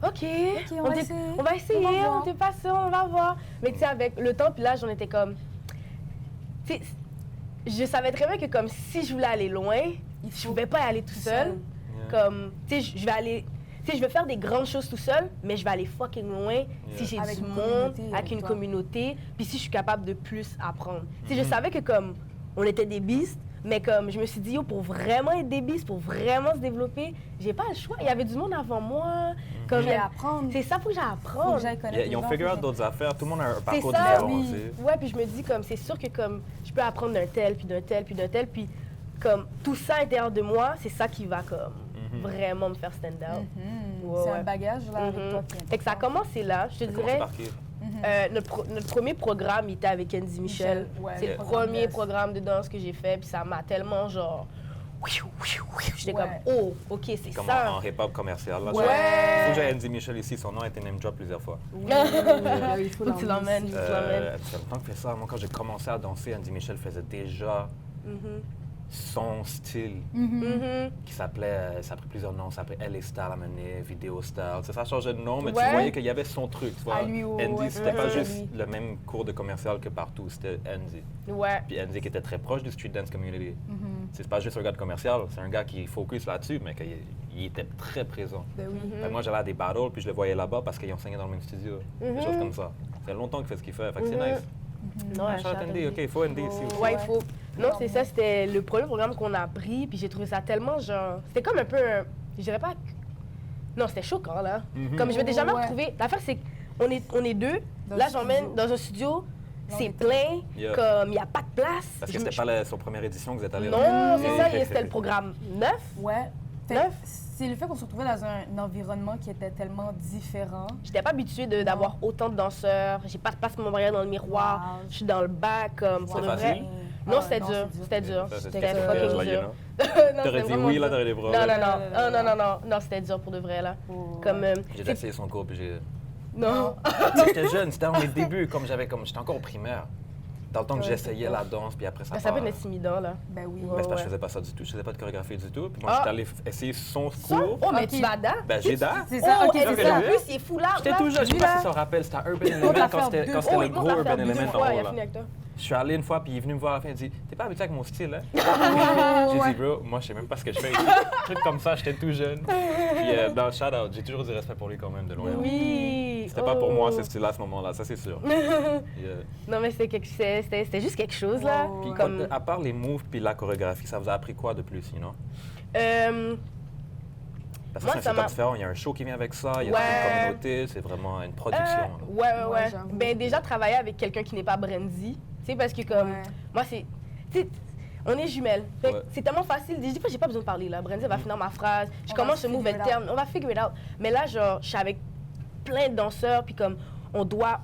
OK, on va essayer. on va essayer, On va on voir. était pas sûr, on va voir. Mais tu sais, avec le temps, puis là, j'en étais comme. Tu sais, je savais très bien que comme si je voulais aller loin, je pouvais pas y aller tout seul. Seul. Yeah. Comme, tu sais, je vais aller. Si je veux faire des grandes choses tout seul, mais je vais aller fucking loin si j'ai Avec du une monde, communauté, avec avec une toi. communauté, puis si je suis capable de plus apprendre. Si je savais que comme on était des beasts, mais comme je me suis dit, yo, pour vraiment être des beasts, pour vraiment se développer, j'ai pas le choix. Il y avait du monde avant moi. Comme Je vais apprendre. C'est ça, faut que Faut j'apprenne. que j'aille connaître Ils ont les gens, figure faut out que d'autres affaires. Tout le monde a un C'est parcours ça, différent. oui. tu sais. Ouais, puis je me dis comme c'est sûr que comme je peux apprendre d'un tel, puis d'un tel, puis d'un tel, puis comme tout ça à l'intérieur de moi, c'est ça qui va comme vraiment me faire stand out. Ouais, C'est ouais. un bagage là avec Mhm. toi qui est Fait que ça a important. commencé là, je te Commencez dirais. par qui? Notre premier programme, il était avec Andy Michel. Ouais, C'est le le programme premier de- programme de danse que j'ai fait, puis ça m'a tellement genre. J'étais Ouais. comme, oh, ok, c'est Comme ça. en hip-hop commercial. Là, Ouais. Faut que j'aille Andy Michel ici. Son nom a été name drop plusieurs fois. Oui, il faut Faut que tu l'emmènes. aussi. Tu l'emmènes. Ça fait longtemps qu'il fait ça. Moi, quand j'ai commencé à danser, Andy Michel faisait déjà Mhm. son style Mhm. qui s'appelait, ça a pris plusieurs noms, ça s'appelait LA Style à mener, Video Style. Tu sais, ça changeait de nom, mais Ouais. tu voyais qu'il y avait son truc. Tu vois. À lui, ouais, Andy, ouais, c'était pas c'était juste lui. le même cours de commercial que partout, c'était Andy. Ouais. Puis Andy qui était très proche du street dance community. Mhm. C'est pas juste un gars de commercial, c'est un gars qui focus là-dessus, mais il était très présent. Ben oui. Mhm. Fait que moi, j'allais à des battles, puis je le voyais là-bas parce qu'ils enseignaient dans le même studio. Des choses comme ça. Ça fait longtemps qu'il fait ce qu'il fait, fait que c'est Mhm. nice. Non, Shout out Andy, OK, il faut Andy ici aussi. Ouais, il faut. Non, c'est ça, c'était le premier programme qu'on a pris, puis j'ai trouvé ça tellement genre. C'était comme un peu. Je dirais pas. Non, c'était choquant, là. Mhm. Comme je m'étais jamais Ouais. retrouvée. L'affaire, c'est qu'on est deux. Dans Là, le j'emmène studio. dans un studio, Non, c'est mais- plein, Yeah. comme il n'y a pas de place. Parce que Je- c'était pas son première édition que vous êtes allé Non, là. c'est ça, c'était le programme 9. Ouais. Fait- Neuf. C'est le fait qu'on se retrouvait dans un environnement qui était tellement différent. J'étais pas habituée d'avoir autant de danseurs. J'ai pas de place pour me regarder dans le miroir. Wow. Je suis dans le bac, comme pour C'était de vrai. facile? Non, Ah, c'était dur. c'est C'était dur. Ça, C'était c'était fucking là, dur. non? Non, T'aurais c'était dit vraiment oui, là, dur. t'aurais des bras. Non, non, là. non, non, non, non, non, c'était dur pour de vrai, là. Oh, Comme, J'ai c'est- essayé son cours, puis j'ai... non. J'étais jeune, c'était dans mes débuts, j'étais encore au primaire. Dans le temps que Ouais, j'essayais c'est la danse, puis après ça Ça peut part. être intimidant, là. Ben oui. Ben, c'est parce que Ouais. je faisais pas ça du tout, je faisais pas de chorégraphie du tout. Puis moi, Ah. j'étais allé essayer son Ça? cours. Oh, mais Ok. tu vas dedans? Ben, j'ai d'air. C'est ça, Oh, ok, est-ce c'est que ça. en plus, il est fou là. J'étais là, tout jeune, je sais lui, pas là. si ça se rappelle, c'était Urban On Element l'a quand fait c'était deux quand fois. c'était Oh, le il gros monte à Urban faire deux Element en fois, il haut a là. fini avec toi. Je suis allé une fois, puis il est venu me voir à la fin, il dit « T'es pas habitué avec mon style, hein? » J'ai dit « Bro, moi, je sais même pas ce que je fais. » Un truc comme ça, j'étais tout jeune. Puis dans shout out, j'ai toujours du respect pour lui quand même, de loin. Oui. C'était pas pour moi, oh. ce style-là, à ce moment-là, ça c'est sûr. Yeah. Non, mais c'était juste quelque chose, là. Oh. Puis Comme, à part les moves puis la chorégraphie, ça vous a appris quoi de plus, you know? Parce que Moi, c'est ça un setup m'a- différent, il y a un show qui vient avec ça, il y a Ouais. une communauté, c'est vraiment une production. là. ouais, ouais, Ouais, ouais. j'avoue. Ben, déjà, travailler avec quelqu'un qui n'est pas Brandy, tu sais, parce que comme, Ouais. moi, c'est, tu sais, on est jumelles. Fait que Ouais. c'est tellement facile. Des fois, j'ai pas besoin de parler, là. Brandy va finir ma phrase. Je On commence va ce move figure it interne. On va figure it out. Mais là, genre, je suis avec plein de danseurs, puis comme, on doit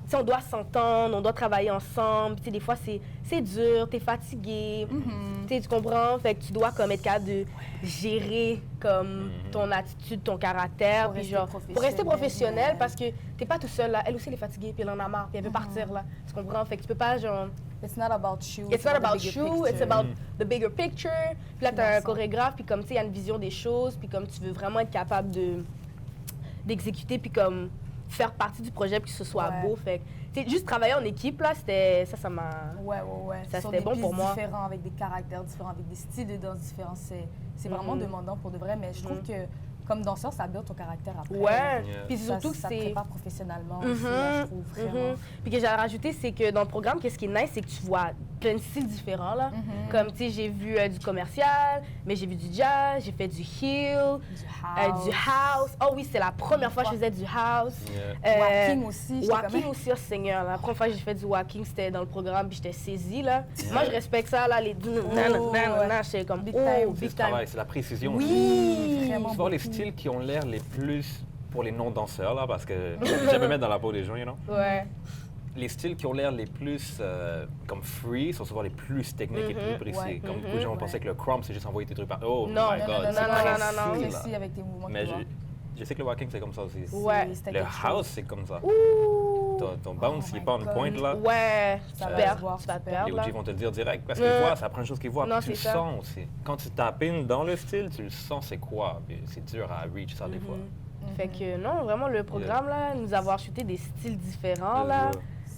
s'entendre, on doit travailler ensemble. Tu sais, des fois, c'est dur, t'es fatigué. Tu sais, tu comprends? Fait que tu dois comme être capable de gérer comme ton attitude, ton caractère, Pour puis rester genre pour rester professionnel, professionnel ouais. parce que t'es pas tout seul là. Elle aussi elle est fatiguée, puis elle en a marre, puis elle veut partir là. Tu comprends? Fait que tu peux pas genre It's not about you. it's not the about bigger you, it's picture. about the bigger picture. Puis là t'as un Dans ça. chorégraphe, puis comme tu sais, il y a une vision des choses, puis comme tu veux vraiment être capable d'exécuter, puis comme faire partie du projet, puis que ce soit Ouais. beau. Fait que tu sais, juste travailler en équipe là, ça m'a. Ouais, ouais, ouais. Ça, Sur c'était des bon pour pistes moi. différents, avec des caractères différents, avec des styles de danse différents. C'est vraiment Mhm. demandant pour de vrai, mais je trouve que comme danseur, ça build ton caractère après. Ouais. Yeah. Puis Ça, surtout que ça te c'est. prépare professionnellement Mhm, aussi, là, je trouve vraiment. mhm. Puis que j'ai rajouté, c'est que dans le programme, qu'est-ce qui est nice, c'est que tu vois plein de styles différents, là. Mhm. Comme, tu sais, j'ai vu du commercial, mais j'ai vu du jazz, j'ai fait du heel, du house. Oh oui, c'est la première fois que je faisais du house. Yeah. Walking aussi. j'étais Walking comme- aussi, oh Seigneur. La première fois que j'ai fait du walking, c'était dans le programme, puis j'étais saisie, là. Moi, je respecte ça, là, les... J'étais comme, Big oh, time. C'est big ce time. travail, c'est la précision. aussi. Oui! Vraiment Tu vois les beaucoup. styles qui ont l'air les plus pour les non-danseurs, là, parce que j'aime me mettre dans la peau des gens, you know? Ouais. Les styles qui ont l'air les plus comme free sont souvent les plus techniques et plus précis. Ouais. Comme beaucoup de gens Ouais. pensaient que le crump, c'est juste envoyer tes trucs par... Oh Non, my non, God, non, c'est non, non, précis, non, non. là. Précis avec tes mouvements. Mais tu vois. je sais que le walking, c'est comme ça aussi. Ouais. C'était Le quelque chose. house, c'est comme ça. Ouh! Ton bounce, Oh il est my pas en God. point, là. Ouais, Ça tu va perds, se voir, tu vas te tu perds. Les perdre, là. OG vont te le dire direct parce qu'ils voient, c'est la première chose qu'ils voient. Non, Puis tu le c'est ça. sens aussi. Quand tu tapines dans le style, tu le sens c'est quoi. Puis c'est dur à reach ça des fois. Fait que non, vraiment, le programme, là, nous avoir shooté des styles différents, là,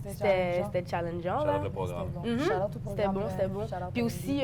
c'était challengeant, Shout là. out le programme. C'était bon. Mhm. Shout out au C'était programme, bon, c'était bon. shout out Puis à aussi, lui.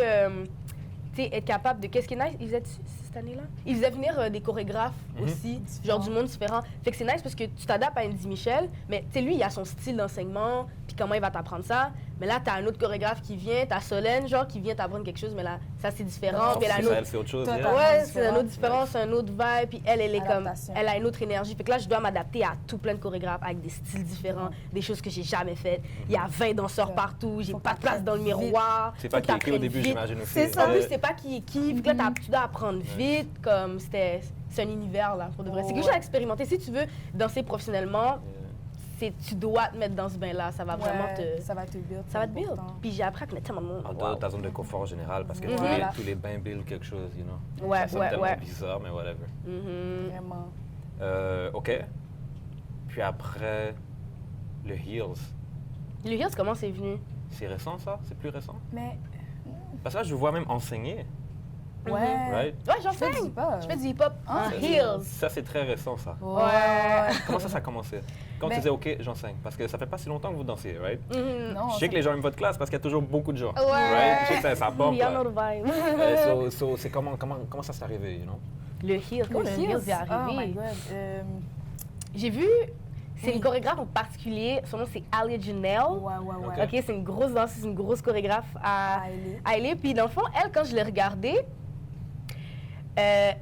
tu tu sais, être capable de... Qu'est-ce qui est nice? Ils faisaient cette année-là? Ils faisaient venir des chorégraphes aussi, genre du monde différent. Fait que c'est nice parce que tu t'adaptes à Andy Michel, mais tu sais, lui, il a son style d'enseignement, puis comment il va t'apprendre ça. Mais là, t'as un autre chorégraphe qui vient, t'as Solène, genre, qui vient t'apprendre quelque chose, mais là, ça, c'est différent. Puis elle a une autre... Elle fait autre chose. Totalement. Ouais, c'est différent. une autre différence, un autre vibe, puis elle est comme... Adaptation. Elle a une autre énergie. Fait que là, je dois m'adapter à tout plein de chorégraphes avec des styles différents, des choses que j'ai jamais faites. Il y a 20 danseurs partout, j'ai Faut pas de que place t'apprennes dans le miroir. C'est pas Faut que qui est qui au t'apprennes début, vite. j'imagine aussi. C'est ça, en plus, c'est pas qui est qui. Puis que là, tu dois apprendre vite, comme c'est un univers, là, pour de vrai. C'est quelque chose à expérimenter. Si tu veux danser professionnellement, tu dois te mettre dans ce bain-là. Ça va vraiment te... Ça va te build. Ça va te build. important. Puis j'ai appris à connaître tellement de monde. En Wow. dehors de ta zone de confort général, parce que Voilà. tous les bains build quelque chose, you know. Ouais, Ça sonne ouais, tellement ouais. bizarre, mais whatever. Mhm. Vraiment. OK. Puis après, le heels. Le Hills, comment c'est venu? C'est récent, ça? C'est plus récent? Mais, Parce que là, je vois même enseigner, ouais. right? Ouais, j'en Je fais fais. du hip-hop. Je fais du hip-hop Ah, en c'est- Hills. Ça, c'est très récent, ça. Ouais. Comment ça a commencé? Quand tu Ben- disais, OK, j'enseigne. Parce que ça fait pas si longtemps que vous dansez, right? Mhm. Non, Je sais que les gens aiment votre classe parce qu'il y a toujours beaucoup de gens. Ouais. Right? Je sais que ça pop. We all là. know the vibe. C'est comment ça s'est arrivé, you know? Le Hills, comment le Hills est Oh my arrivé? God. J'ai vu, c'est Oui. une chorégraphe en particulier, son nom c'est Ali Janelle. Ouais, ouais, ouais. Ok, c'est une grosse danseuse, une grosse chorégraphe à Hailey. LA. Puis dans le fond, elle, quand je l'ai regardée,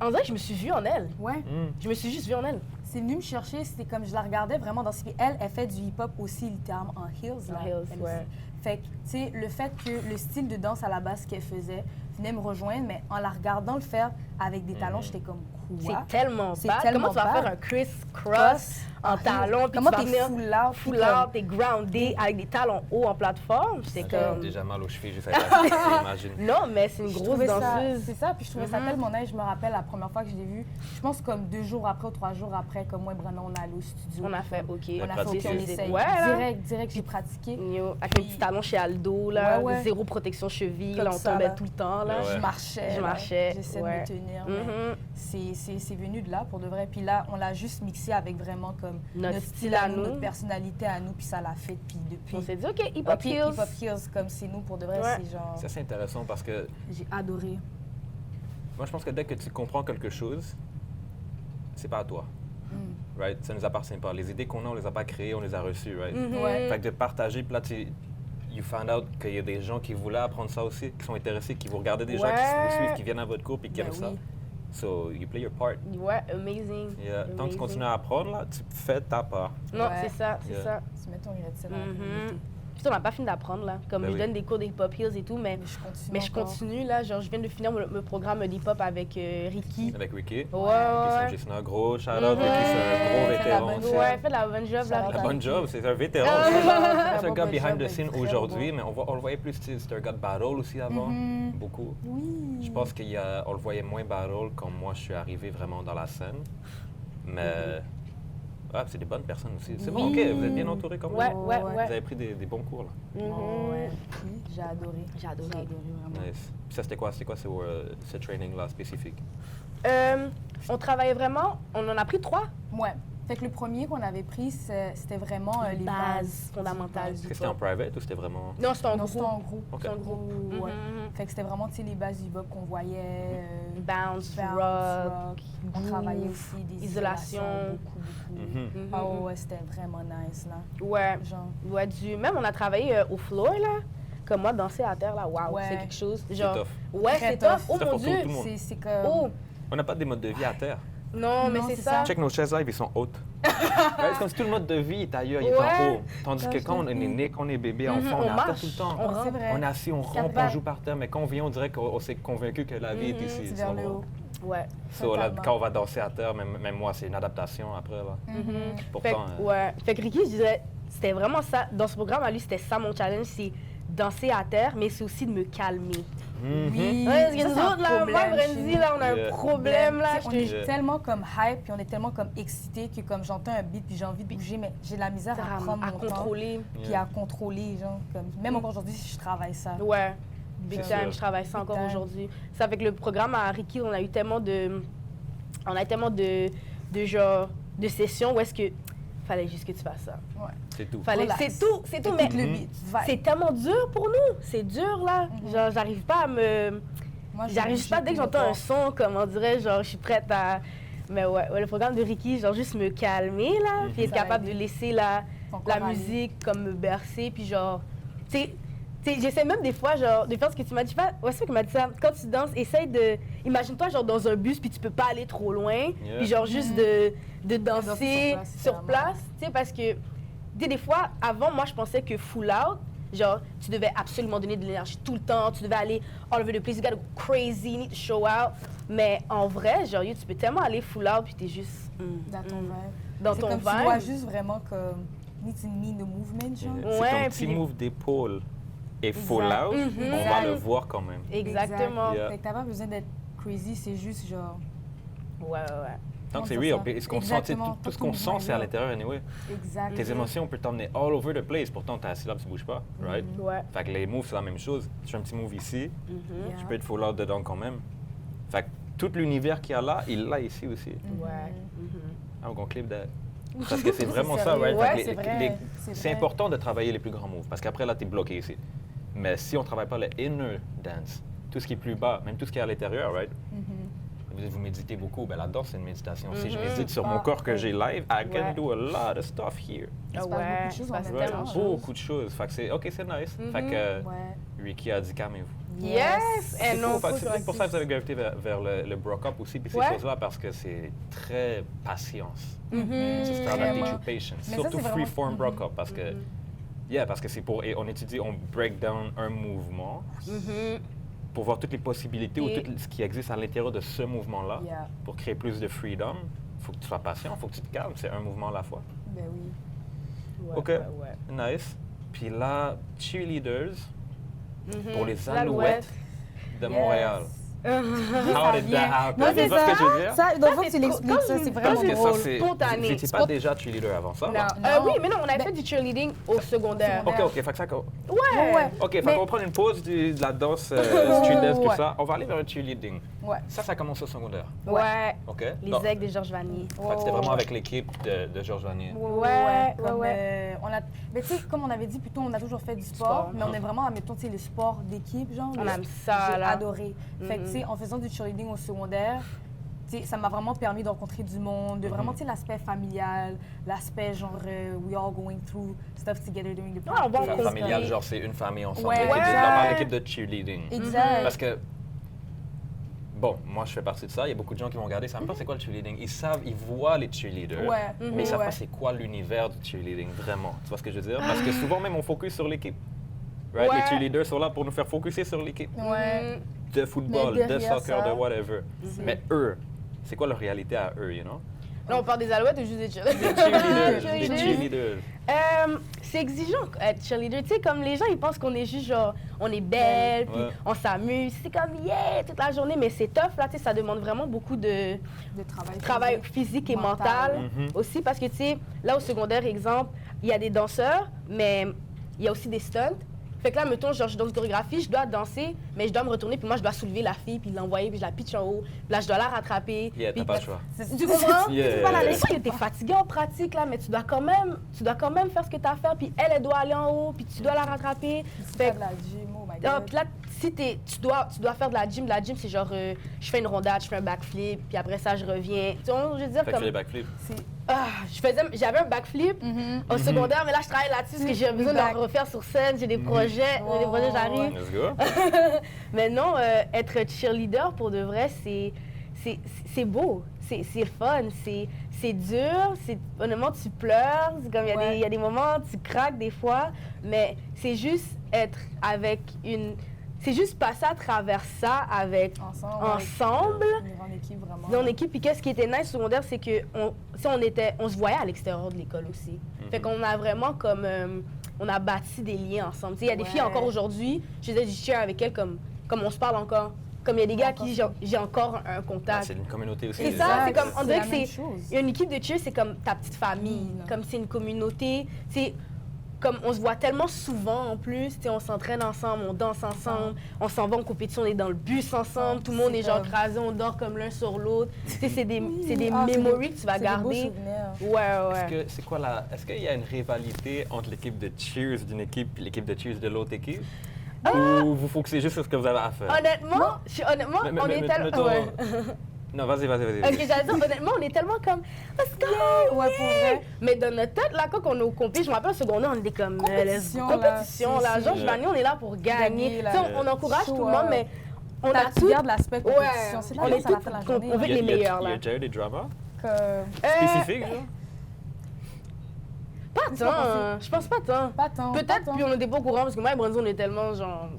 on dirait que je me suis vue en elle. Ouais. Hmm. Je me suis juste vue en elle. C'est venu me chercher, c'était comme je la regardais vraiment dans ce puis elle fait du hip-hop aussi littéralement en heels. Là, En heels, elle ouais. aussi. Fait que, tu sais, le fait que le style de danse à la base qu'elle faisait venait me rejoindre, mais en la regardant le faire avec des talons, j'étais comme quoi? C'est tellement C'est bad. tellement Comment tu vas bad. faire un criss-cross en talons, puis Comment tu vas t'es venir full out? puis foulard, t'es groundé avec des talons hauts en plateforme? C'est J'avais comme... déjà mal aux chevilles, je sais pas, j'imagine. Non, mais c'est une Je grosse trouvais ça, danseuse. c'est ça, puis je trouvais ça tellement nice. Je me rappelle la première fois que je l'ai vue, je pense comme 2 jours après ou 3 jours après, comme moi et Brandon, on est allé au studio. On a fait, OK. On a fait, OK, pratiqué. on essaye. Ouais, là. Direct, j'ai pratiqué. Yo, avec mes petits talons chez Aldo, là, Ouais, ouais. zéro protection cheville, Comme là, on ça, tombait là. tout le temps, là. Ouais. Je marchais. Je là. marchais, J'essaie ouais. de me tenir. mais Mhm. c'est venu de là, pour de vrai. Puis là, on l'a juste mixé avec vraiment comme Notre style à nous. notre personnalité à nous, puis ça l'a fait. Puis depuis, On s'est dit, OK, hip-hop OK, heels. Hip-Hop Heels, comme c'est nous, pour de vrai, Ouais. c'est genre... Ça, c'est intéressant parce que J'ai adoré. moi, je pense que dès que tu comprends quelque chose, c'est pas à toi. Right? Ça nous appartient pas. Les idées qu'on a, on les a pas créées, on les a reçues, right? Mhm. Ouais. Fait que de partager, puis là, you find out qu'il y a des gens qui voulaient apprendre ça aussi, qui sont intéressés, qui vous regardez déjà, qui Ouais. vous suivent, qui viennent à votre cours, puis qui Ben aiment ça. oui. So, you play your part. Ouais, amazing. Yeah. Tant que tu Amazing. continues à apprendre, là, tu fais ta part. Non, Ouais. c'est ça, c'est Yeah. ça. Tu mets ton gratte-ciel dans la Mhm. communauté. Puis on n'a pas fini d'apprendre, là. Comme Ben je oui. donne des cours de hip-hop heels et tout, mais Mais je continue je encore. continue, là. Genre, je viens de finir mon programme d'hip-hop avec Ricky. Avec Ricky. Ouais, Ricky ouais. Saint-Gisna, gros shout-out. Mhm. Ricky, c'est un gros Fais la vétéran bonne aussi. Ouais, fait la bonne job, là. La bonne job, c'est un vétéran Ah, aussi. ouais. C'est un Vraiment gars bonne behind job, the scene très aujourd'hui, bon. mais on le voyait plus, c'était un gars de battle aussi avant, Mhm. beaucoup. Oui. Je pense qu'on le voyait moins battle quand moi je suis arrivé vraiment dans la scène. Mais c'est des bonnes personnes aussi. C'est bon, Oui. ok, vous êtes bien entouré quand même. Ouais, ouais, Ouais. Vous ouais. avez pris des bons cours là. Mhm. Oh, ouais. Oui, j'ai adoré. J'ai adoré. vraiment. Nice. Puis ça, c'était quoi ce training-là spécifique? On travaillait vraiment, on en a pris 3 Ouais. Fait que le premier qu'on avait pris, c'était vraiment les bases fondamentales Est-ce du que c'était en hip-hop. private ou c'était vraiment... Non, c'était en Non, groupe. c'était en groupe. Ok. C'était en groupe, ouais. Mhm. Fait que c'était vraiment, tu sais, les bases du hip-hop qu'on voyait. Bounce, bounce, rock, On travaillait groove, aussi des isolation. beaucoup. Mhm. Mhm. Ah ouais, c'était vraiment nice, là. Ouais, Genre, ouais, même on a travaillé au floor, là. Comme moi, danser à terre, là, waouh, Ouais. c'est quelque chose. C'est Genre, tough. ouais, Très c'est tough. tough. Oh C'est tough mon pour Dieu. tout le monde. c'est comme... Oh, On n'a pas des modes de vie à terre. non, mais Non, c'est c'est ça. ça. Check nos chaises live, ils sont hautes. Ouais, c'est comme si tout le mode de vie est ailleurs, il est Ouais. en haut. Tandis Ça, que je quand on te est dis. né, quand on est bébé, Mhm, enfant, on on est à terre marche, tout le temps. on C'est vrai. On est assis, on rampe, pas- on joue par terre, mais quand on vient, on dirait qu'on s'est convaincu que la vie est ici. C'est tu vers le comprends? haut. Ouais. So, là, Totalement. quand on va danser à terre, même moi, c'est une adaptation après. Là. Mhm. Fait Pourtant, que, ouais. Fait que Ricky, je disais, c'était vraiment ça. Dans ce programme, à lui, c'était ça mon challenge, c'est danser à terre, mais c'est aussi de me calmer. mhm. Oui. Ouais, parce que Ça, nous c'est un autres, là, moi, problème chez Brandy, nous. là, on a Yeah. un problème, là. Tu sais, on est te- tellement comme hype, puis on est tellement comme excité que comme j'entends un beat, puis j'ai envie de bouger, mais j'ai de la misère à prendre à mon temps, contrôler. puis Yeah. à contrôler, genre, comme... Même encore aujourd'hui, je travaille ça. Ouais. Big C'est time, sûr. je travaille ça Big encore time. aujourd'hui. Ça, avec le programme à Ricky, on a eu tellement de... On a tellement de genre, de sessions où est-ce que... Fallait juste que tu fasses ça. C'est tout. Fallait... Relax. C'est tout, mais Écoute le beat, vibe. c'est tellement dur pour nous. C'est dur, là. Mhm. Genre, j'arrive pas à me Moi, J'arrive juste pas, dès que j'entends un son, comme on dirait, genre, je suis prête à... Mais ouais, le programme de Ricky, genre, juste me calmer, là, puis être Ça capable aide. de laisser la Ton corps aller. musique, comme, me bercer, puis genre, tu sais, j'essaie même des fois, genre, de faire ce que tu m'as dit. Je sais pas, ouais, c'est ça qui m'a dit ça. Quand tu danses, essaye de... Imagine-toi, genre, dans un bus, puis tu peux pas aller trop loin, puis genre, juste de danser sur place, tu sais, parce que, tu sais, des fois, avant, moi, je pensais que full out, genre, tu devais absolument donner de l'énergie tout le temps, tu devais aller all over the place, you gotta go crazy, you need to show out. Mais en vrai, genre, tu peux tellement aller full out, puis t'es juste Dans ton vibe. dans C'est ton comme vibe. tu vois juste vraiment comme need to mean the movement, genre. C'est Ouais, ton petit puis- move d'épaule et full Exact. out, Mhm. on va Exact. le voir quand même. Exactement. Yeah. Fait que t'as pas besoin d'être crazy, c'est juste genre. Ouais. Tant que c'est Non, real, ça. puis ce qu'on sent, Exactement. tout ce Ton qu'on mouvement sent, est c'est à real. l'intérieur anyway. Exact. Tes émotions, on peut t'emmener all over the place, pourtant t'es assis là, tu bouges pas, right? Ouais. Fait que les moves, c'est la même chose. Tu fais un petit move ici, Mhm. tu peux être full out dedans quand même. Fait que tout l'univers qu'il y a là, il l'a ici aussi. Ouais. Mhm. Ah, on clip that. Parce que c'est vraiment ça, sérieux. right? Ouais, Fait que c'est vrai. c'est vrai. important de travailler les plus grands moves, parce qu'après là, t'es bloqué ici. Mais si on travaille pas le inner dance, tout ce qui est plus bas, même tout ce qui est à l'intérieur, right? Vous méditez beaucoup, ben la danse c'est une méditation. Si je médite sur mon corps que j'ai live, I can Ouais. do a lot of stuff here. Il se passe beaucoup Ouais, de choses il se en passe même Right? tellement temps. de choses. Beaucoup de choses. Fait que c'est OK, c'est nice. Fait que Ouais. Ricky a dit calmez-vous. Yes! C'est Et non, cool. Fait que faut c'est peut-être pour ça que correctif. vous avez gravité vers le broke-up aussi, puis ces Ouais. choses-là, parce que c'est très patience. Mhm. C'est ça, Vraiment. teach you patience. Mais ça, Surtout c'est vraiment- free-form broke-up, parce que, parce que c'est pour, et on étudie, on break down un mouvement Mhm. pour voir toutes les possibilités ou Et- tout ce qui existe à l'intérieur de ce mouvement-là, Yeah. pour créer plus de freedom. Il faut que tu sois patient, il faut que tu te calmes, c'est un mouvement à la fois. Ben oui. Ouais, OK. ouais. Nice. Puis là, cheerleaders Mhm. pour les L'Alouette. Alouettes de Montréal. How Ça did vient. that happen? Non, c'est Tu vois ce ça. que je veux dire? Ça, donc, faut c'est que tu trop- l'expliques, comme- ça, c'est comme vraiment Parce que ça, drôle. c'est. Spontané. Vous n'étiez pas déjà cheerleader avant ça? Non. là? Oui, mais non, on avait Ben- fait du cheerleading au secondaire. OK, OK. Fait que ça. Ouais. Ouais. OK, fait Mais- qu'on va prendre une pause de la danse street dance, tout Ouais. ça. On va aller vers le cheerleading. Ouais. Ça commence au secondaire. Ouais. OK? Les Donc, aigles de Georges Vanier. fait que c'était vraiment avec l'équipe de Georges Vanier. Ouais, comme, ouais. on a, mais tu sais, comme on avait dit plus tôt, on a toujours fait du sport, Sport. mais on est vraiment, admettons, tu sais, le sport d'équipe, genre. On le- aime ça, J'ai là. adoré. Fait que, tu sais, en faisant du cheerleading au secondaire, tu sais, ça m'a vraiment permis de rencontrer du monde, de vraiment, tu sais, l'aspect familial, l'aspect genre, we all going through stuff together during the Ouais, on va en practice. construire. Familial, genre, c'est une famille ensemble. Ouais, L'équipe de- exact. on parle d'équipe de cheerleading. Exact. Parce que, bon, moi je fais partie de ça. Il y a beaucoup de gens qui vont regarder, ils savent même pas c'est quoi le cheerleading. Ils savent, ils voient les cheerleaders, Ouais, mais ils savent ouais. pas c'est quoi l'univers du cheerleading, vraiment. Tu vois ce que je veux dire? Parce que souvent même on focus sur l'équipe. Right? Ouais. Les cheerleaders sont là pour nous faire focuser sur l'équipe. Ouais. De football, Mais de derrière soccer, ça, de whatever. Mais eux, c'est quoi leur réalité à eux, you know? Là, on parle des Alouettes ou juste des Des cheerleaders? cheerleaders, des cheerleaders. C'est exigeant être cheerleader. Tu sais, comme les gens, ils pensent qu'on est juste genre, on est belle, puis Ouais. on s'amuse. C'est comme, yeah, toute la journée, mais c'est tough, là. Tu sais, ça demande vraiment beaucoup de De travail. travail physique et mental Mhm. aussi. Parce que, tu sais, là, au secondaire, exemple, il y a des danseurs, mais il y a aussi des stunts. Fait que là, mettons, genre, je suis dans une chorégraphie, je dois danser, mais je dois me retourner, puis moi, je dois soulever la fille, puis l'envoyer, puis je la pitch en haut. Puis là, je dois la rattraper. Yeah, puis t'as pas le choix. tu comprends? Yeah. Tu vas la laisser, t'es fatigué en pratique, là, mais tu dois quand même faire ce que t'as à faire, puis elle doit aller en haut, puis tu dois la rattraper. Tu Fait fais que- de la gym, oh my ah, god. puis là, si tu dois faire de la gym c'est genre, je fais une rondade, je fais un backflip, puis après ça, je reviens. Tu vois, je veux dire, Fait que tu fais comme, les backflips. j'avais un backflip au secondaire, mais là, je travaille là-dessus, parce que j'ai besoin Back. de le refaire sur scène, j'ai des projets, j'arrive. Let's go. Mais non, être cheerleader, pour de vrai, c'est beau, c'est fun, c'est dur, honnêtement, tu pleures, c'est comme, il y a des moments, tu craques des fois, mais c'est juste être avec c'est juste passer à travers ça avec ensemble, On est en équipe vraiment. dans l'équipe. Puis qu'est-ce qui était nice secondaire, c'est que on se voyait à l'extérieur de l'école aussi. Fait qu'on a vraiment comme on a bâti des liens ensemble. Tu sais, il y a des filles encore aujourd'hui, je faisais du cheer avec elles comme on se parle encore. Comme il y a des gars qui j'ai encore un Ah, contact. c'est une communauté aussi. C'est ça, c'est comme on dirait la que même c'est chose. une équipe de cheer, c'est comme ta petite famille, Oui, là. comme c'est une communauté. C'est comme on se voit tellement souvent en plus, tu sais, on s'entraîne ensemble, on danse ensemble, on s'en va en compétition, on est dans le bus ensemble, tout le monde c'est est genre comme- crasé, on dort comme l'un sur l'autre. Tu sais, c'est des Ah, c'est memories que tu vas c'est des beaux garder. souvenirs. Ouais. C'est quoi Est-ce qu'il y a une rivalité entre l'équipe de cheers d'une équipe et l'équipe de cheers de l'autre équipe? Ou vous focusez juste sur ce que vous avez à faire? Honnêtement, on est tellement... mettons- Ouais. Non, vas-y. Ok, j'allais dire, honnêtement, on est tellement comme, let's go! Ouais, pour vrai. Mais dans notre tête, là, quand on est au compé, je me rappelle au secondaire, on était comme, Compétition, compétition, là. là. Genre, Yeah. Giovanni, on est là pour gagner. Gagner, là. Tu sais, on encourage Show tout le monde, up. mais on a Tu tout. gardes l'aspect compétition. Ouais, C'est on là est ça la toutes fin de la journée. on veut être les meilleurs, Il y là. a déjà eu des dramas Comme- spécifiques, genre? Pas Qu'est-ce qu'on tant, je pense pas tant. Pas tant. Peut-être, pas tant. puis on était pas au courant, parce que moi et Brandy, on est tellement, genre...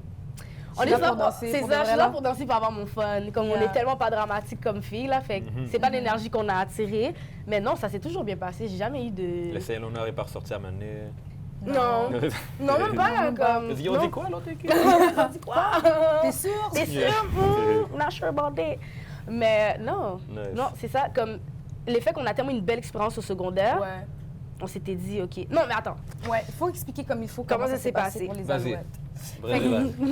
On suis est là là pour pour danser, c'est pour ça, de je vrai, suis là là. pour danser pour avoir mon fun. Comme on Yeah. est tellement pas dramatique comme fille, là, fait que c'est pas l'énergie qu'on a attirée. Mais non, ça s'est toujours bien passé, j'ai jamais eu de... Le Saint-Léonard est pas ressorti à mener. Non, non, même pas, même pas. comme... On non. dit quoi, l'autre équipe? On dit quoi? T'es sûr? T'es Yeah. sûr? Not sure about that. Mais non, Nice. non, c'est ça, comme... L'effet qu'on a tellement une belle expérience au secondaire, Ouais. on s'était dit, OK... Non, mais attends. Ouais, il faut expliquer comme il faut Comment ça s'est passé? pour les Vas-y. Alouettes. Bref,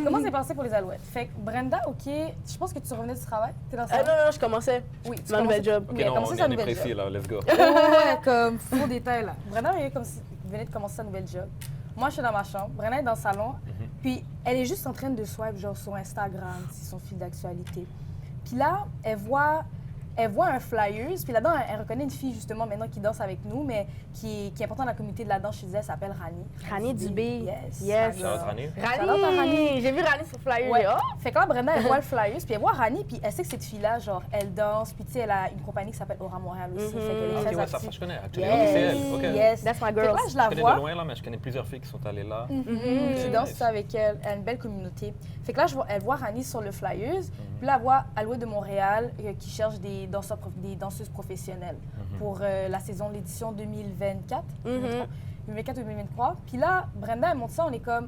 Comment c'est passé pour les Alouettes? Fait que Brenda, OK, je pense que tu revenais du travail. T'es dans ça? Non, je commençais Oui, tu ma nouvelle commençais- job. Oui, Ok, elle non, commençait on sa est nouvelle précis, job. là, let's go. Ouais, comme faux détail là. Brenda venait de commencer sa nouvelle job. Moi, je suis dans ma chambre. Brenda est dans le salon. Puis, elle est juste en train de swipe genre sur Instagram, c'est son fil d'actualité. Puis là, elle voit un flyers. Puis là-dedans, elle reconnaît une fille justement maintenant qui danse avec nous, mais qui est importante dans la communauté de la danse chez elle, elle s'appelle Rani. Rani Dubé. Yes. Yes. Shout out Rani. Shout out à Rani! J'ai vu Rani sur Flyer. Ouais. Oh! Fait que là, Brenda, elle voit le flyers, puis elle voit Rani, puis elle sait que cette fille-là, genre, elle danse, puis tu sais, elle a une compagnie qui s'appelle Aura Montréal aussi. Fait qu'elle est Ok, très ouais, ça, active. je connais. Actually, oui, c'est elle. Ok. Yes. That's my Fait que girl. là, je la Je connais vois. de loin, là, mais je connais plusieurs filles qui sont allées là. Qui Ok, danse nice. avec elle. Elle a une belle communauté. Fait que là, elle voit Rani sur le Flyers. Puis là, elle voit Alouette de Montréal qui cherche des danseuses professionnelles pour la saison, l'édition 2024. 2024-2023. Puis là, Brenda, elle montre ça, on est comme,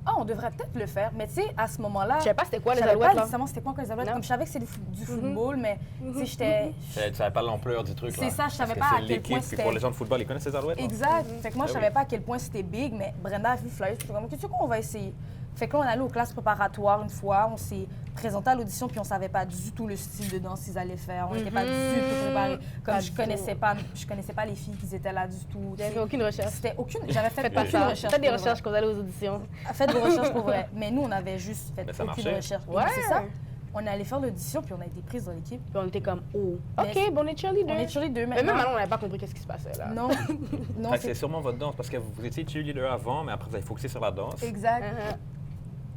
ah, on devrait peut-être le faire. Mais tu sais, à ce moment-là, Je savais pas c'était quoi je les savais alouettes, pas là. nécessairement c'était quoi encore les Alouettes. Non. Comme je savais que c'était du football, mais tu sais, j'étais... Tu savais pas l'ampleur du truc, là. C'est ça, je savais Parce pas que à c'est quel l'équipe, point puis c'était- pour les gens de football, ils connaissent ces alouettes, là? Exact. Fait que moi, je Ah savais oui. pas à quel point c'était big, mais Brenda a vu le flyer, puis comme, tu sais quoi, on va essayer. Fait que là, on est allé aux classes préparatoires une fois, on s'est présenté à l'audition, puis on savait pas du tout le style de danse qu'ils allaient faire. On n'était pas du tout préparés. Comme Pas je du connaissais pas les filles qui étaient là du tout. J'avais fait aucune recherche. C'était aucune. J'avais fait Faites pas aucune ça. recherche. Faites des pour vrai. recherches quand vous allez aux auditions. Faites vos recherches pour vrai. Mais nous, on avait juste fait Mais ça aucune marchait. recherche. Et Ouais. C'est ça. On est allé faire l'audition, puis on a été prise dans l'équipe. Puis on était comme, oh, Mais OK, bon, on est cheerleader. On est sur les deux Mais même maintenant. maintenant, on n'avait pas compris qu'est-ce qui se passait, là. Non, non, Fait que c'est c'est sûrement votre danse, parce que vous étiez cheerleader avant, mais après vous avez focusé sur la danse. exact. Uh-huh.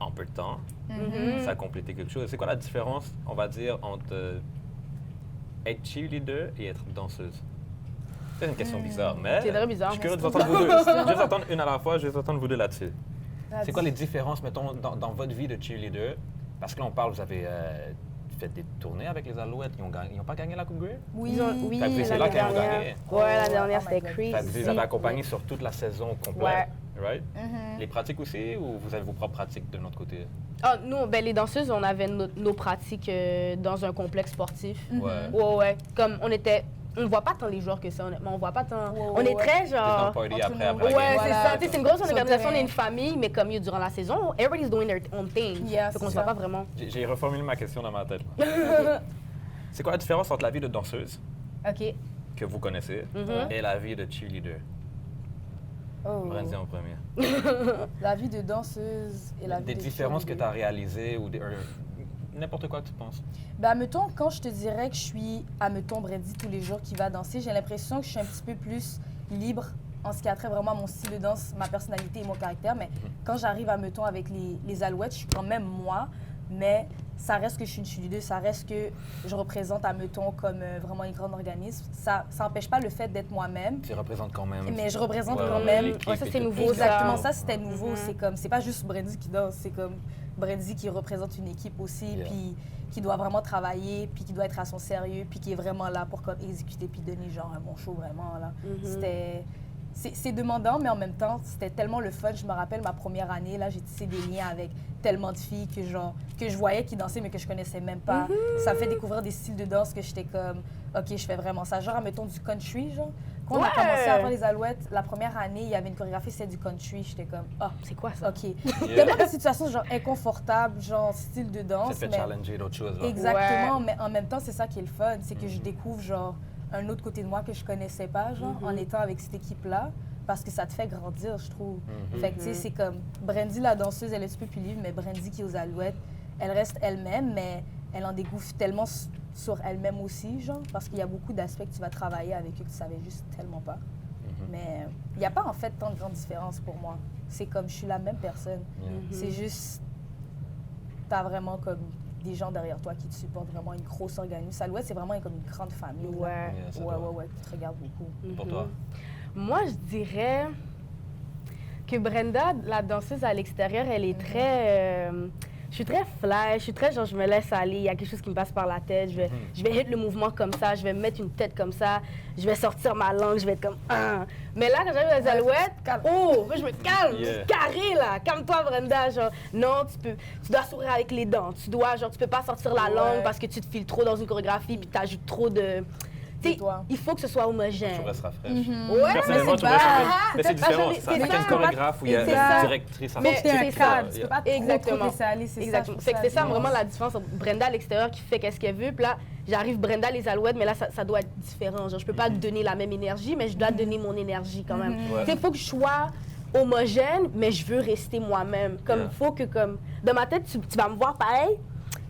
En peu de temps, Mhm. ça a complété quelque chose. C'est quoi la différence, on va dire, entre être cheerleader et être danseuse? C'est une question bizarre, mais C'est très bizarre, je suis mais curieux de c'est vous entendre vous deux. Je vais vous entendre une à la fois, je vais vous entendre vous deux là-dessus. C'est quoi les différences, mettons, dans votre vie de cheerleader? Parce que là, on parle, vous avez fait des tournées avec les Alouettes. Ils n'ont pas gagné la Coupe Grey? Oui, Oui, Fait que c'est l'année là qu'ils ont dernière. gagné. Ouais, la Oh, dernière, oh my c'était God. crazy. Fait que vous les avez accompagnés sur toute la saison complète, right? Mhm. Les pratiques aussi, ou vous avez vos propres pratiques de notre côté? Ah, nous, ben, les danseuses, on avait nos pratiques dans un complexe sportif. Ouais. Ouais. Comme on voit pas tant les joueurs que ça, honnêtement. On voit pas tant. Ouais, on est ouais. très Vous êtes dans le genre. party entre après, nous. après la Ouais, game. c'est Voilà. ça. Tu sais, c'est une grosse Sur le organisation, on terrain. est une famille, mais comme durant la saison, everybody's doing their own thing. Yeah, Fait qu'on c'est se voit ça. pas vraiment. J'ai reformulé ma question dans ma tête. là. C'est quoi la différence entre la vie de danseuse, OK. que vous connaissez, Mhm. et la vie de cheerleader? Oh. Brandy en premier. La vie de danseuse et la vie Des de différences que tu cheerleader. as réalisées ou n'importe quoi que tu penses. Ben, mettons, quand je te dirais que je suis à mettons Brady tous les jours qui va danser, j'ai l'impression que je suis un petit peu plus libre en ce qui a trait vraiment à mon style de danse, ma personnalité et mon caractère. Mais quand j'arrive à mettons avec les Alouettes, je suis quand même moi, mais ça reste que je suis une cheerleader, ça reste que je représente à mettons comme vraiment un grand organisme. Ça n'empêche pas le fait d'être moi-même, Tu représentes quand même. mais je représente Ouais, quand ouais, même. l'équipe Ouais, ça, et c'est tout. nouveau, Exactement, ça. ça c'était nouveau. Mhm. C'est comme, c'est pas juste Brandy qui danse, c'est comme Brandy qui représente une équipe aussi, Yeah. puis qui doit vraiment travailler, puis qui doit être à son sérieux, puis qui est vraiment là pour comme exécuter, puis donner genre un bon show vraiment là. C'était, c'est demandant, mais en même temps c'était tellement le fun. Je me rappelle ma première année là, j'ai tissé des liens avec tellement de filles que genre que je voyais qui dansaient mais que je connaissais même pas. Ça me fait découvrir des styles de danse que j'étais comme, ok, je fais vraiment ça. Genre mettons du country genre. Quand on a Ouais. commencé à faire les Alouettes, la première année, il y avait une chorégraphie, c'était du country. J'étais comme, ah, C'est quoi ça? OK. Yeah. Tellement de situations genre inconfortables, genre style de Ça danse. te fait mais- challenger d'autres choses. là. Exactement, mais en même temps, c'est ça qui est le fun, c'est que je découvre genre un autre côté de moi que je connaissais pas, genre, en étant avec cette équipe-là. parce que ça te fait grandir, je trouve. Fait que, tu sais, c'est comme Brandy, la danseuse, elle est un petit peu plus libre, mais Brandy qui est aux Alouettes, elle reste elle-même, mais elle en découvre tellement sur elle-même aussi, genre, parce qu'il y a beaucoup d'aspects que tu vas travailler avec eux que tu savais juste tellement pas. Mais il n'y a pas, en fait, tant de grande différence pour moi. C'est comme, je suis la même personne. C'est juste, t'as vraiment comme des gens derrière toi qui te supportent, vraiment une grosse organisation. Alouette, c'est vraiment comme une grande famille. Ouais. Ouais, qui te regarde beaucoup. Pour toi? Moi, je dirais que Brenda, la danseuse à l'extérieur, elle est très... je suis très fly, je suis très genre, je me laisse aller, il y a quelque chose qui me passe par la tête, je vais hit le mouvement comme ça, je vais me mettre une tête comme ça, je vais sortir ma langue, je vais être comme... Mais là, quand j'arrive dans les Alouettes, je me calme, je suis carré là, calme-toi Brenda, genre, non, tu dois sourire avec les dents, tu peux pas sortir la langue parce que tu te files trop dans une chorégraphie puis tu ajoutes trop de... Il faut que ce soit homogène. Tu resteras fraîche. Ouais, Personnellement, tu restes fraîche. Mais c'est différent. Ça fait une chorégraphe où il y a une directrice à Mais C'est un c'est cadre, ça. tu peux pas Exactement. trop laisser aller, c'est ça. Exactement. C'est ça vraiment la différence entre Brenda à l'extérieur qui fait qu'est-ce qu'elle veut, puis là, j'arrive Brenda les Alouettes, mais là, ça doit être différent. Genre, je peux pas donner la même énergie, mais je dois donner mon énergie quand même. Tu sais, il faut que je sois homogène, mais je veux rester moi-même. Comme, faut que, comme, dans ma tête, tu vas me voir pareil,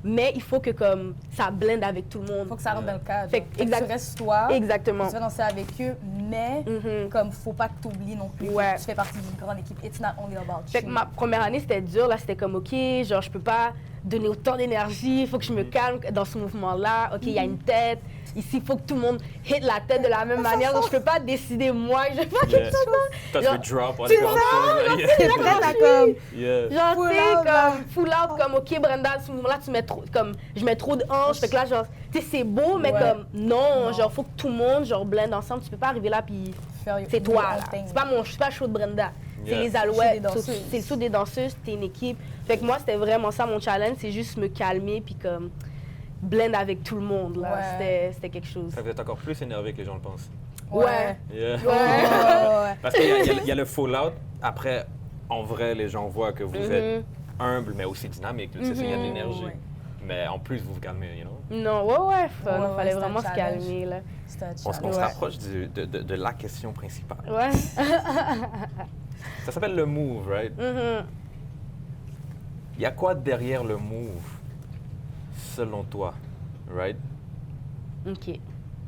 mais il faut que comme ça blende avec tout le monde. Il faut que ça rentre dans le cadre. Fait que, tu restes toi. Exactement. Tu vas danser avec eux, mais comme faut pas que tu oublies non plus. Ouais. Tu fais partie d'une grande équipe. It's not only about Fait que you. ma première année, c'était dur. Là, c'était comme, OK, genre, je peux pas donner autant d'énergie. Il faut que je me calme dans ce mouvement-là. OK, il y a une tête. Ici, il faut que tout le monde hit la tête de la même manière. Donc, je peux pas décider moi. Je vais pas quelque chose. Toi, tu Genre, veux drop, on est comme ça. C'est prête à comme... Yeah. Genre, Full tu sais, out, comme full out, comme, OK, Brenda, à ce moment-là, tu mets trop, comme, je mets trop de hanches. Fait que là, genre, tu sais, c'est beau, mais comme, non, genre, faut que tout le monde, genre, blende ensemble. Tu peux pas arriver là, puis c'est toi, là. C'est pas je suis pas show de Brenda. C'est les Alouettes, c'est le saut des danseuses, t'es une équipe. Fait que moi, c'était vraiment ça, mon challenge, c'est juste me calmer, puis comme, blend avec tout le monde, là. C'était quelque chose. Ça vous êtes encore plus énervé que les gens le pensent. Ouais. Yeah. Ouais. Parce qu'il y a le fallout. Après, en vrai, les gens voient que vous êtes humble, mais aussi dynamique. Tu sais, il y a de l'énergie. Mais en plus, vous vous calmez, you know? Non, ouais, fallait c'est vraiment un se challenge. calmer, là. On se rapproche de la question principale. Ouais. Ça s'appelle le move, right? Il y a quoi derrière le move, selon toi, right? OK.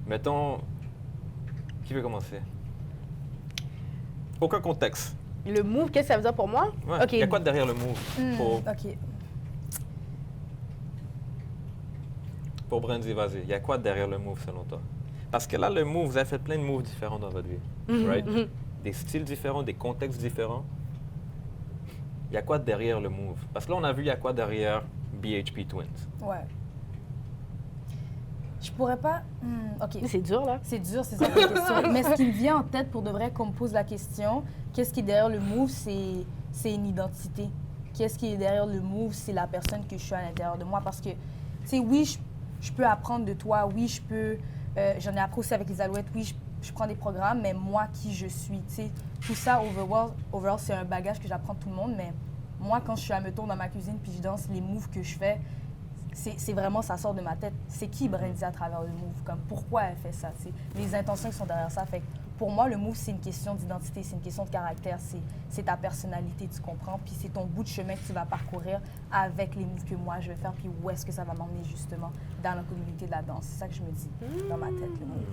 Mettons, qui veut commencer? Aucun contexte. Le move, qu'est-ce que ça veut dire pour moi? Ouais. OK. Il y a quoi derrière le move? Pour Brandy, vas-y. Il y a quoi derrière le move, selon toi? Parce que là, le move, vous avez fait plein de moves différents dans votre vie, right? Des styles différents, des contextes différents. Il y a quoi derrière le move? Parce que là, on a vu il y a quoi derrière BHP Twins. Ouais. Je pourrais pas... OK. C'est dur, là. C'est dur, c'est ça la question. Mais ce qui me vient en tête pour de vrai, qu'on me pose la question, qu'est-ce qui est derrière le move, c'est une identité. Qu'est-ce qui est derrière le move, c'est la personne que je suis à l'intérieur de moi. Parce que, tu sais, oui, je peux apprendre de toi, oui, je peux... j'en ai appris aussi avec les Alouettes, oui, je prends des programmes, mais moi, qui je suis, tu sais, tout ça, overall, c'est un bagage que j'apprends de tout le monde, mais moi, quand je suis à me tourner dans ma cuisine puis je danse, les moves que je fais, c'est vraiment, ça sort de ma tête. C'est qui Brandy à travers le move? Comme, pourquoi elle fait ça? C'est les intentions qui sont derrière ça. Fait que pour moi, le move, c'est une question d'identité, c'est une question de caractère, c'est ta personnalité, tu comprends? Puis c'est ton bout de chemin que tu vas parcourir avec les moves que moi je vais faire, puis où est-ce que ça va m'emmener justement dans la communauté de la danse. C'est ça que je me dis dans ma tête, le move.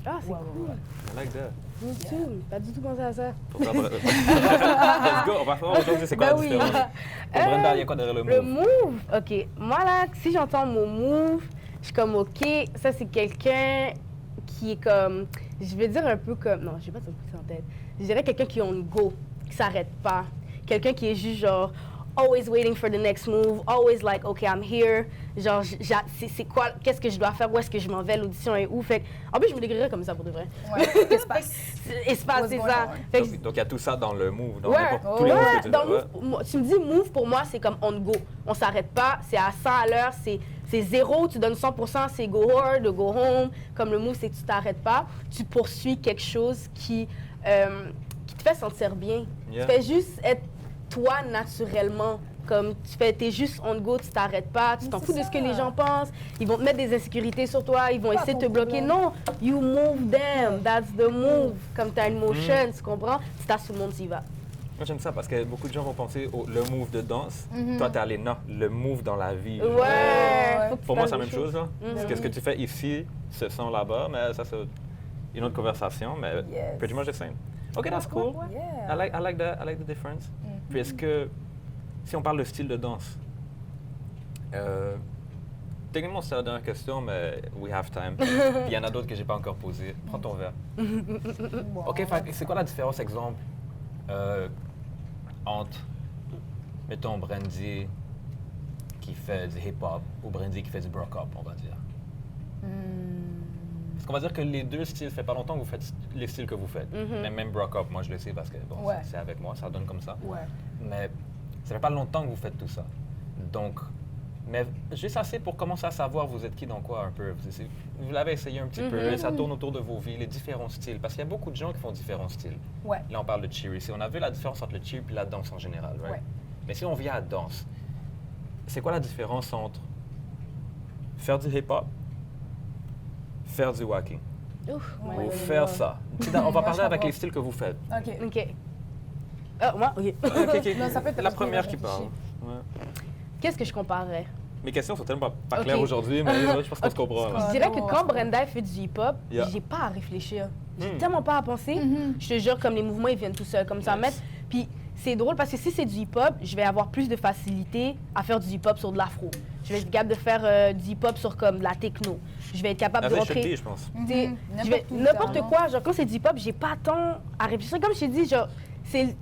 Ah, c'est cool. I like that. Me too. Pas du tout pensé à ça. Let's go, on va faire aujourd'hui, c'est quoi la différence? Pour Brenda, il y a quoi derrière le move? Le move? OK. Moi, là, si j'entends mon move, je suis comme, OK, ça, c'est quelqu'un qui est comme, je vais dire un peu comme, non, je vais pas te pousser en tête. Je dirais quelqu'un qui a un go, qui s'arrête pas. Quelqu'un qui est juste genre, always waiting for the next move, always like, OK, I'm here. Genre, c'est quoi, qu'est-ce que je dois faire, où est-ce que je m'en vais, l'audition est où? Fait en plus, je me décrirais comme ça pour de vrai. Ouais, espace. Espace, c'est ça. Donc, il y a tout ça dans le move, dans Ouais, tous les moves que tu dans dois. move, tu me dis move, pour moi, c'est comme on go. On s'arrête pas, c'est à 100 à l'heure, c'est zéro, tu donnes 100%, c'est go hard, go home. Comme le move, c'est que tu t'arrêtes pas, tu poursuis quelque chose qui te fait sentir bien. Yeah. Tu fais juste être toi naturellement. Comme t'es juste on go, tu t'arrêtes pas, tu t'en fous de ce que les gens pensent. Ils vont te mettre des insécurités sur toi, ils vont essayer de te bloquer. Non, you move them, that's the move. Comme t'as une motion, tu comprends? Tu t'as tout le monde, tu y vas. Moi, j'aime ça parce que beaucoup de gens vont penser au le move de danse. Toi, t'es allé, non, le move dans la vie. Ouais. Pour moi, c'est la même chose. Là. Parce que ce que tu fais ici se sent là-bas, mais ça, c'est une autre conversation, mais pretty much the same. OK, that's cool. Yeah. I like the difference. Puis est-ce que, si on parle de style de danse, techniquement, c'est la dernière question, mais we have time. Puis il y en a d'autres que j'ai pas encore posées. Prends ton verre. OK, c'est quoi la différence, exemple, entre, mettons, Brandy qui fait du hip-hop ou Brandy qui fait du brock-up, on va dire? Parce qu'on va dire que les deux styles, ça fait pas longtemps que vous faites les styles que vous faites. Même brock-up, moi je le sais parce que bon, c'est avec moi, ça donne comme ça. Mais ça fait pas longtemps que vous faites tout ça. Donc, mais juste assez pour commencer à savoir vous êtes qui dans quoi un peu. Vous l'avez essayé un petit peu, ça tourne autour de vos vies, les différents styles. Parce qu'il y a beaucoup de gens qui font différents styles. Là, on parle de cheer. Ici, on a vu la différence entre le cheer et la danse en général, right? Mais si on vient à la danse, c'est quoi la différence entre faire du hip-hop, faire du walking, ou faire ça? On va parler avec les styles que vous faites. OK. Ah, moi? OK. Non, ça peut être La première qui parle. Qu'est-ce que je comparerais? Mes questions sont tellement pas claires aujourd'hui, mais je pense qu'on se comprend. Je dirais que quand Brenda fait du hip-hop, j'ai pas à réfléchir. J'ai tellement pas à penser. Je te jure, comme les mouvements, ils viennent tout seuls, comme ça. Puis c'est drôle parce que si c'est du hip-hop, je vais avoir plus de facilité à faire du hip-hop sur de l'afro. Je vais être capable de faire du hip-hop sur comme de la techno. Je vais être capable de rentrer... je pense. N'importe quoi. Genre, quand c'est du hip-hop, j'ai pas tant à réfléchir. Comme je t'ai dit, genre, c'est...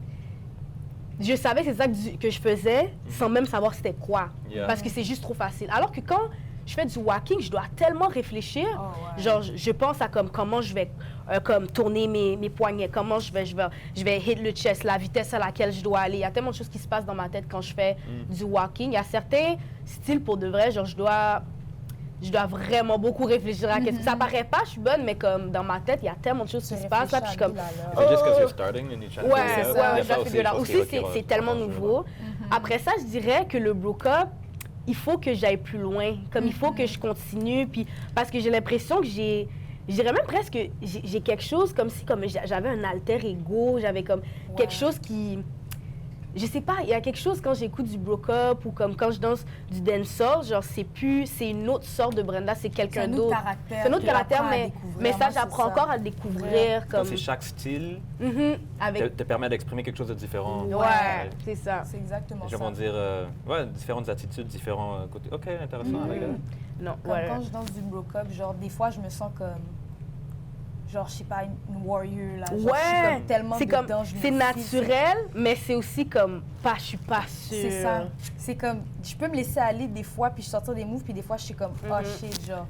Je savais c'est ça que je faisais sans même savoir c'était quoi. Parce que c'est juste trop facile. Alors que quand je fais du walking, je dois tellement réfléchir. Genre, je pense à comme, comment je vais comme tourner mes poignets, comment je vais hit le chest, la vitesse à laquelle je dois aller. Il y a tellement de choses qui se passent dans ma tête quand je fais du walking. Il y a certains styles pour de vrai, genre je dois vraiment beaucoup réfléchir à qu'est-ce que ça paraît pas, je suis bonne, mais comme dans ma tête, il y a tellement de choses qui se passent là, puis je suis comme... C'est juste que you're starting and you're trying to figure out. je fais de là. Aussi, c'est tellement nouveau. Après ça, je dirais que le broke-up, il faut que j'aille plus loin. Comme il faut que je continue, puis parce que j'ai l'impression que je dirais même presque que j'ai quelque chose comme si comme j'avais un alter ego, j'avais comme quelque chose qui... Je sais pas, il y a quelque chose quand j'écoute du broke-up ou comme quand je danse du dancehall, genre c'est une autre sorte de Brenda, c'est quelqu'un d'autre. C'est un autre caractère, mais ça j'apprends encore à découvrir. Comme... C'est chaque style te permet d'exprimer quelque chose de différent. Ouais, c'est ça. C'est exactement ça. Je vais dire, différentes attitudes, différents côtés. OK, intéressant. Non, quand je danse du broke-up, genre des fois je me sens comme... Genre, je sais pas, une warrior, là. Genre, je suis comme tellement dedans, c'est naturel, mais c'est aussi comme, je suis pas sûre. C'est ça. C'est comme, je peux me laisser aller des fois, puis je sortir des moves, puis des fois, je suis comme, oh shit, genre...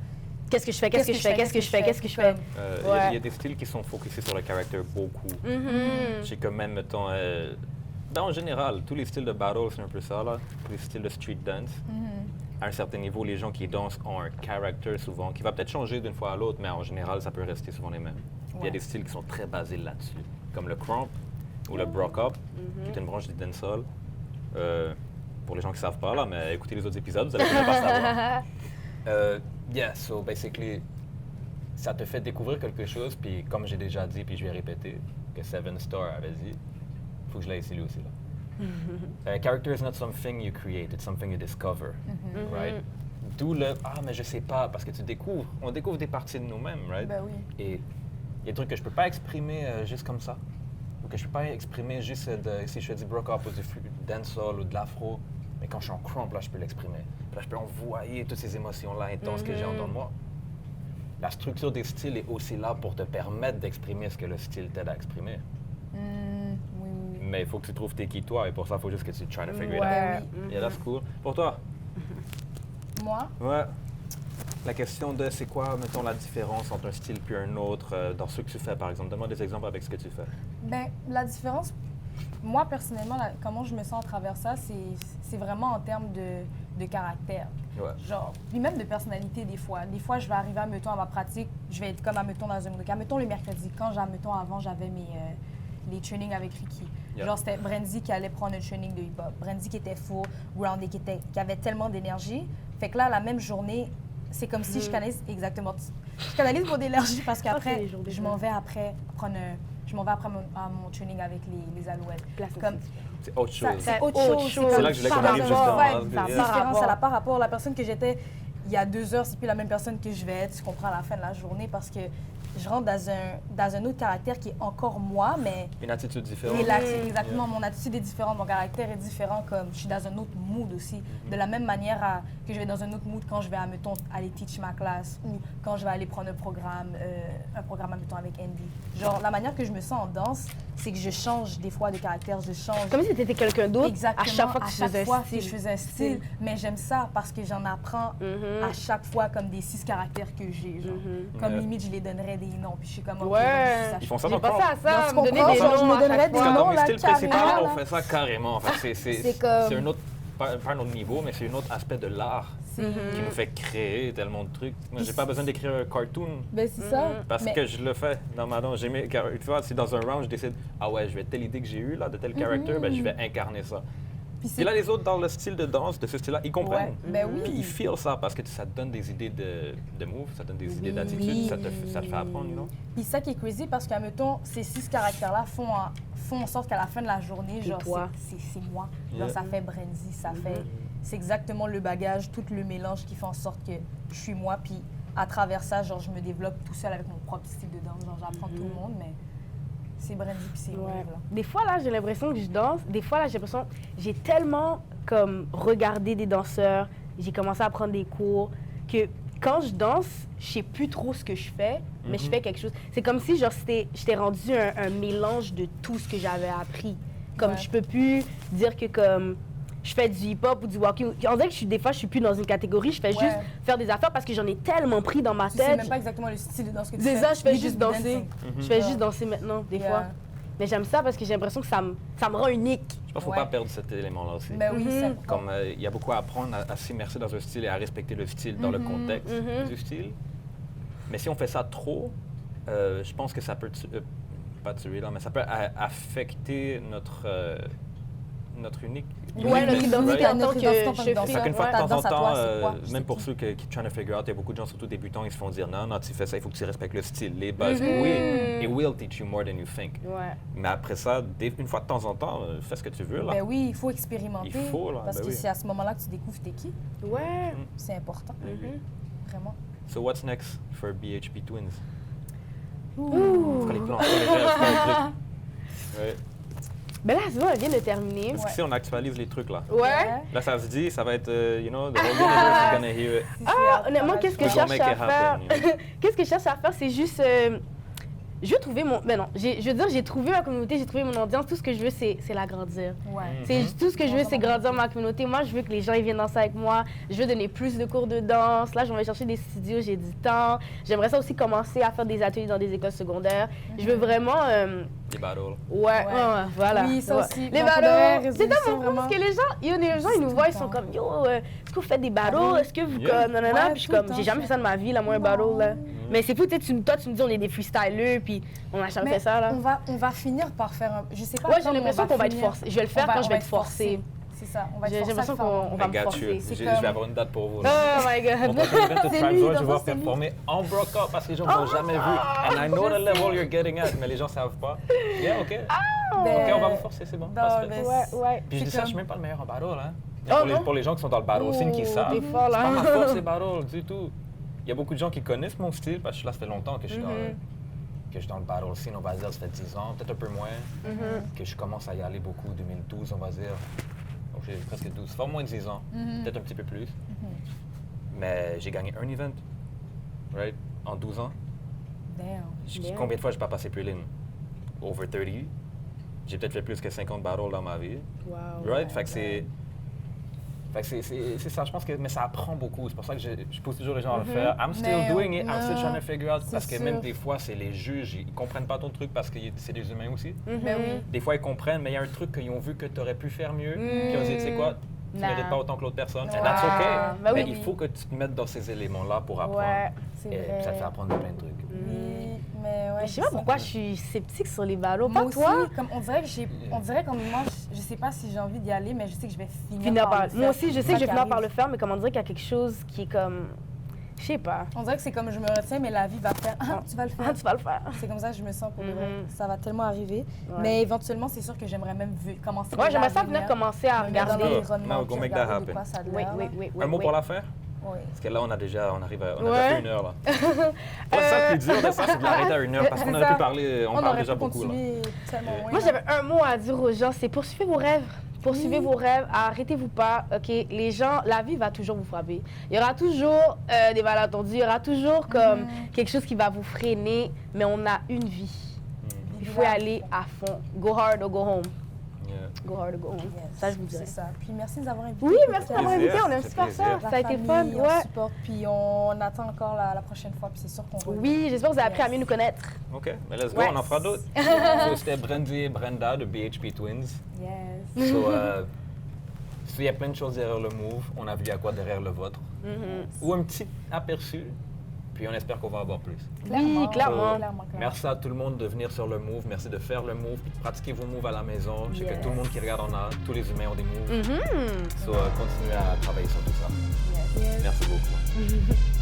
Qu'est-ce que je fais? Il y a des styles qui sont focusés sur le caractère beaucoup. J'ai comme même, mettons... en général, tous les styles de battle, c'est un peu ça, là. Tous les styles de street dance. À un certain niveau, les gens qui dansent ont un caractère souvent, qui va peut-être changer d'une fois à l'autre, mais en général, ça peut rester souvent les mêmes. Il y a des styles qui sont très basés là-dessus, comme le crump ou le broke-up, qui est une branche du dancehall. Pour les gens qui ne savent pas, là, mais écoutez les autres épisodes, vous allez pas savoir. So basically, ça te fait découvrir quelque chose, puis comme j'ai déjà dit, puis je vais répéter, que Seven Star avait dit, il faut que je l'aie ici lui aussi, là. Character is not something you create, it's something you discover, right? D'où mais je sais pas, parce que on découvre des parties de nous-mêmes, right? Ben oui. Et il y a des trucs que je peux pas exprimer juste comme ça, ou que je peux pas exprimer juste si je fais du broke-up ou du dancehall ou de l'afro, mais quand je suis en crump, là, je peux l'exprimer. Là, je peux envoyer toutes ces émotions-là intenses que j'ai en dedans de moi. La structure des styles est aussi là pour te permettre d'exprimer ce que le style t'aide à exprimer. Mais il faut que tu trouves tes qui toi, et pour ça, il faut juste que tu try to figure it out. Yeah, that's cool. Pour toi? Moi? Ouais. La question de c'est quoi, mettons, la différence entre un style puis un autre dans ce que tu fais, par exemple. Donne-moi des exemples avec ce que tu fais. Ben, la différence, moi, personnellement, comment je me sens à travers ça, c'est vraiment en termes de caractère. Ouais. Genre, puis même de personnalité, des fois. Des fois, je vais arriver, admettons, à ma pratique, je vais être comme, admettons, dans un mood. Admettons, le mercredi, quand, admettons, avant, j'avais les trainings avec Ricky. Yeah. Genre, c'était Brandy qui allait prendre un training de hip-hop. Brandy qui était full, grounded, qui avait tellement d'énergie. Fait que là, la même journée, c'est comme si je canalise exactement. Je canalise mon énergie parce qu'après, je m'en vais après à mon training avec les Alouettes. Comme, C'est autre chose. c'est autre chose. C'est là que je voulais qu'on arrive justement. C'est différent, ça n'a pas rapport. La personne que j'étais il y a 2 heures, c'est plus la même personne que je vais être, tu comprends, à la fin de la journée, parce que je rentre dans un autre caractère qui est encore moi, mais... Une attitude différente. Exactement, mon attitude est différente, mon caractère est différent, comme je suis dans un autre mood aussi. De la même manière que je vais dans un autre mood quand je vais, admettons, aller teach ma classe ou quand je vais aller prendre un programme, admettons, avec Andy. Genre, la manière que je me sens en danse, c'est que je change des fois de caractère, je change... Comme si t'étais quelqu'un d'autre Exactement, à chaque fois que je faisais un style. Mais j'aime ça parce que j'en apprends à chaque fois comme des 6 caractères que j'ai. Genre. Comme Ouais. limite, je les donnerais des noms. Puis je suis comme, OK, Ouais. donc, Ils font ça J'ai encore. pensé à ça, Donc, me tu donner comprends, des genre, noms je me à chaque donnerais des fois. noms. Dans mes là, styles principaux, carrément, on là. fait ça carrément. En fait, C'est comme- c'est un autre, pas un autre niveau, mais c'est un autre aspect de l'art qui nous fait créer tellement de trucs. Moi, j'ai pas besoin d'écrire un cartoon Ben, c'est ça. parce Mais- que je le fais dans ma danse. Tu vois, si dans un round, je décide, ah ouais, je vais telle idée que j'ai eue là, de tel caractère, ben, je vais incarner ça. Puis Puis là, les autres, dans le style de danse, de ce style-là, ils comprennent. Ouais, ben oui. Puis ils feel ça parce que ça te donne des idées de move, ça te donne des idées d'attitude, ça te fait apprendre, non? Puis ça qui est crazy parce qu'à mettons, ces 6 caractères-là font en sorte qu'à la fin de la journée, genre, toi. c'est moi. Genre, Yeah. ça fait Brandy, ça fait... C'est exactement le bagage, tout le mélange qui fait en sorte que je suis moi. Puis à travers ça, genre, je me développe tout seul avec mon propre style de danse. Genre, j'apprends tout le monde, mais c'est Brandy puis c'est moi, Ouais. là. Des fois, là, j'ai l'impression que je danse. Des fois, là, j'ai l'impression... J'ai tellement, comme, regardé des danseurs, j'ai commencé à prendre des cours, que quand je danse, je sais plus trop ce que je fais, mais je fais quelque chose. C'est comme si, genre, j'étais rendu un mélange de tout ce que j'avais appris. Comme, Ouais. je peux plus dire que, comme... Je fais du hip-hop ou du walking. On dirait que des fois, je suis plus dans une catégorie. Je fais Ouais. juste faire des affaires parce que j'en ai tellement pris dans ma Tu sais tête. même pas exactement le style de danse que tu C'est fais. ça, je fais You juste danser. dancing. Je fais Yeah. juste danser maintenant, des Yeah. fois. Mais j'aime ça parce que j'ai l'impression que ça me rend unique. Je pense qu'il ne Ouais. faut pas perdre cet élément-là aussi. Ben oui, c'est Comme il y a beaucoup à apprendre à s'immerser dans un style et à respecter le style dans le contexte du style. Mais si on fait ça trop, je pense que ça peut, pas tuer là, mais ça peut affecter notre unique. Ouais, notre identité en tant Notre que identité en tant que chef. danseur. Fait qu'une fois Ouais. de temps Ta en danse à temps, toi, c'est quoi? même C'est pour qui? ceux qui trying to figure out, il y a beaucoup de gens, surtout débutants, ils se font dire non, tu fais ça, il faut que tu respectes le style, les bases. Oui, it will teach you more than you think. Ouais. Mais après ça, une fois de temps en temps, fais ce que tu veux là. Ben oui, il faut expérimenter. Il faut, là, Parce ben que oui. c'est à ce moment-là que tu découvres t'es qui. Ouais. C'est important. Vraiment. So what's next for BHP Twins? Ouh. C'est quoi les plans? C'est quoi les rêves? C'est quoi les trucs? Ouais. Ben là, c'est bon, elle vient de terminer. Parce que si on actualise les trucs là. Ouais. Là, ça se dit, ça va être, the whole universe is gonna hear it. Ah, honnêtement, qu'est-ce que je We're gonna cherche make à it happen, faire? you know. Qu'est-ce que je cherche à faire, c'est juste... je veux trouver mon... Ben non, je veux dire, j'ai trouvé ma communauté, j'ai trouvé mon audience. Tout ce que je veux, c'est l'agrandir. Ouais. Tout ce que je veux, c'est grandir ma communauté. Moi, je veux que les gens ils viennent danser avec moi. Je veux donner plus de cours de danse. Là, je vais chercher des studios, j'ai du temps. J'aimerais ça aussi commencer à faire des ateliers dans des écoles secondaires. Je veux vraiment... Des battles. Ouais, voilà. Oui, ça Ouais. aussi. Les Donc, on devrait battles, c'est résoudre ça tellement fun parce que les gens, ils nous voient, ils sont comme, yo, est-ce que vous faites des battles? Est-ce que vous, Yeah. comme, nanana? Ouais, Puis je suis tout le comme, temps, j'ai jamais fait ça de ma vie, là, moi, un battle, là. Mais c'est fou, tu sais, toi, tu me dis, on est des freestylers, puis on a jamais Mais fait ça, là. on va finir par faire un... Je sais pas Ouais, j'ai quand, mais l'impression on qu'on va être finir. forcé. Je vais le faire On va- quand je on vais va être forcé. C'est ça, on va être J'ai forcé à l'impression le faire. qu'on va I me got you. forcer. C'est Je comme- vais avoir une date pour vous. Oh là. my Mon god. prochain event au C'est Prime lui, Zone, je dans vais ça, c'est lui. performer en broca parce que les gens ne l'ont jamais vu. And I know the level you're getting at, mais les gens ne savent pas. Yeah, OK. OK, on va vous forcer, c'est bon. Dans Parfait. le- Ouais. Puis je dis c'est ça, je comme- suis même pas le meilleur en battle, hein. Oh, pour, non? pour les gens qui sont dans le battle scene qui savent. T'es fort, C'est pas ma là. force, c'est battle, du tout. Il y a beaucoup de gens qui connaissent mon style parce que je suis là, ça fait longtemps que je suis dans le battle scene, on va dire, ça fait 10 ans, peut-être un peu moins, que je commence à y aller beaucoup, 2012, on va dire. Donc j'ai presque 12, ça fait au moins 10 ans, peut-être un petit peu plus. Mais j'ai gagné un event, right, en 12 ans. Damn. Combien de fois j'ai pas passé Purline? Over 30. J'ai peut-être fait plus que 50 battles dans ma vie. Wow. Right? Fait que c'est ça, je pense que mais ça apprend beaucoup. C'est pour ça que je pousse toujours les gens à le faire. I'm still Mais doing it, I'm still non, trying to figure out. c'est Parce que sûr. même des fois, c'est les juges, ils comprennent pas ton truc parce que c'est des humains aussi. Ben oui. Des fois, ils comprennent, mais il y a un truc qu'ils ont vu que tu aurais pu faire mieux. Puis ils ont dit, tu sais quoi, tu Nah. mérites pas autant que l'autre personne. Ouais. And that's okay. Ben mais oui. il faut que tu te mettes dans ces éléments-là pour apprendre. Ouais. C'est Et vrai. ça te fait apprendre plein de trucs. Oui, Mais ouais, Je sais pas pourquoi je suis sceptique sur les ballots. Moi Pas aussi, toi. comme on dirait comme moi, je sais pas si j'ai envie d'y aller, mais je sais que je vais finir Finir par par... le faire. Moi aussi, je sais que je vais finir arrive. par le faire, mais comme on dirait qu'il y a quelque chose qui est comme... Je sais pas. On dirait que c'est comme je me retiens, mais la vie va faire. Ah, tu vas le faire. Tu vas le faire. C'est comme ça que je me sens pour de vrai. Mhm. Ça va tellement arriver. Ouais. Mais éventuellement, c'est sûr que j'aimerais même commencer. Ouais, déjà j'aimerais à ça venir commencer à me mettre dans regarder. l'environnement, No, go puis make that regarder de happen. quoi ça a Oui, l'air, oui, là. oui. Un mot pour la faire? Oui. Parce que là, on arrive à Ouais. fait 1 heure, là. Pas ça le plus dur de ça, c'est de l'arrêter à 1 heure, parce qu'on C'est aurait ça. pu parler, on parle aurait déjà pu beaucoup, là. continuer tellement loin. Moi, là. j'avais un mot à dire aux gens, c'est poursuivez vos rêves. Poursuivez vos rêves, arrêtez-vous pas, OK? Les gens, la vie va toujours vous frapper. Il y aura toujours des malentendus, il y aura toujours comme quelque chose qui va vous freiner, mais on a une vie. Il faut y aller à fond. Go hard or go home. Yeah. Go hard or go home. Yes, Ça, je vous dirais. C'est ça. Puis merci de nous avoir invités. Oui, merci d'avoir Plaisir, invité, on aime c'est super plaisir. ça. Ça a été fun, On ouais. supporte, puis on attend encore la prochaine fois, puis c'est sûr qu'on va. Oui, j'espère que vous avez appris à Yes. mieux nous connaître. OK, mais let's go, Ouais. on en fera d'autres. So, c'était Brandy et Brenda de BHP Twins. Yes. So, il y a plein de choses derrière le move. On a vu il y a quoi derrière le vôtre. Ou un petit aperçu. Puis on espère qu'on va avoir plus. Oui, clairement. Merci à tout le monde de venir sur le move. Merci de faire le move, puis de pratiquer vos moves à la maison. Je sais que Yes. tout le monde qui regarde en a, tous les humains ont des moves. Mhm. So, continuez à travailler sur tout ça. Yes. Merci beaucoup.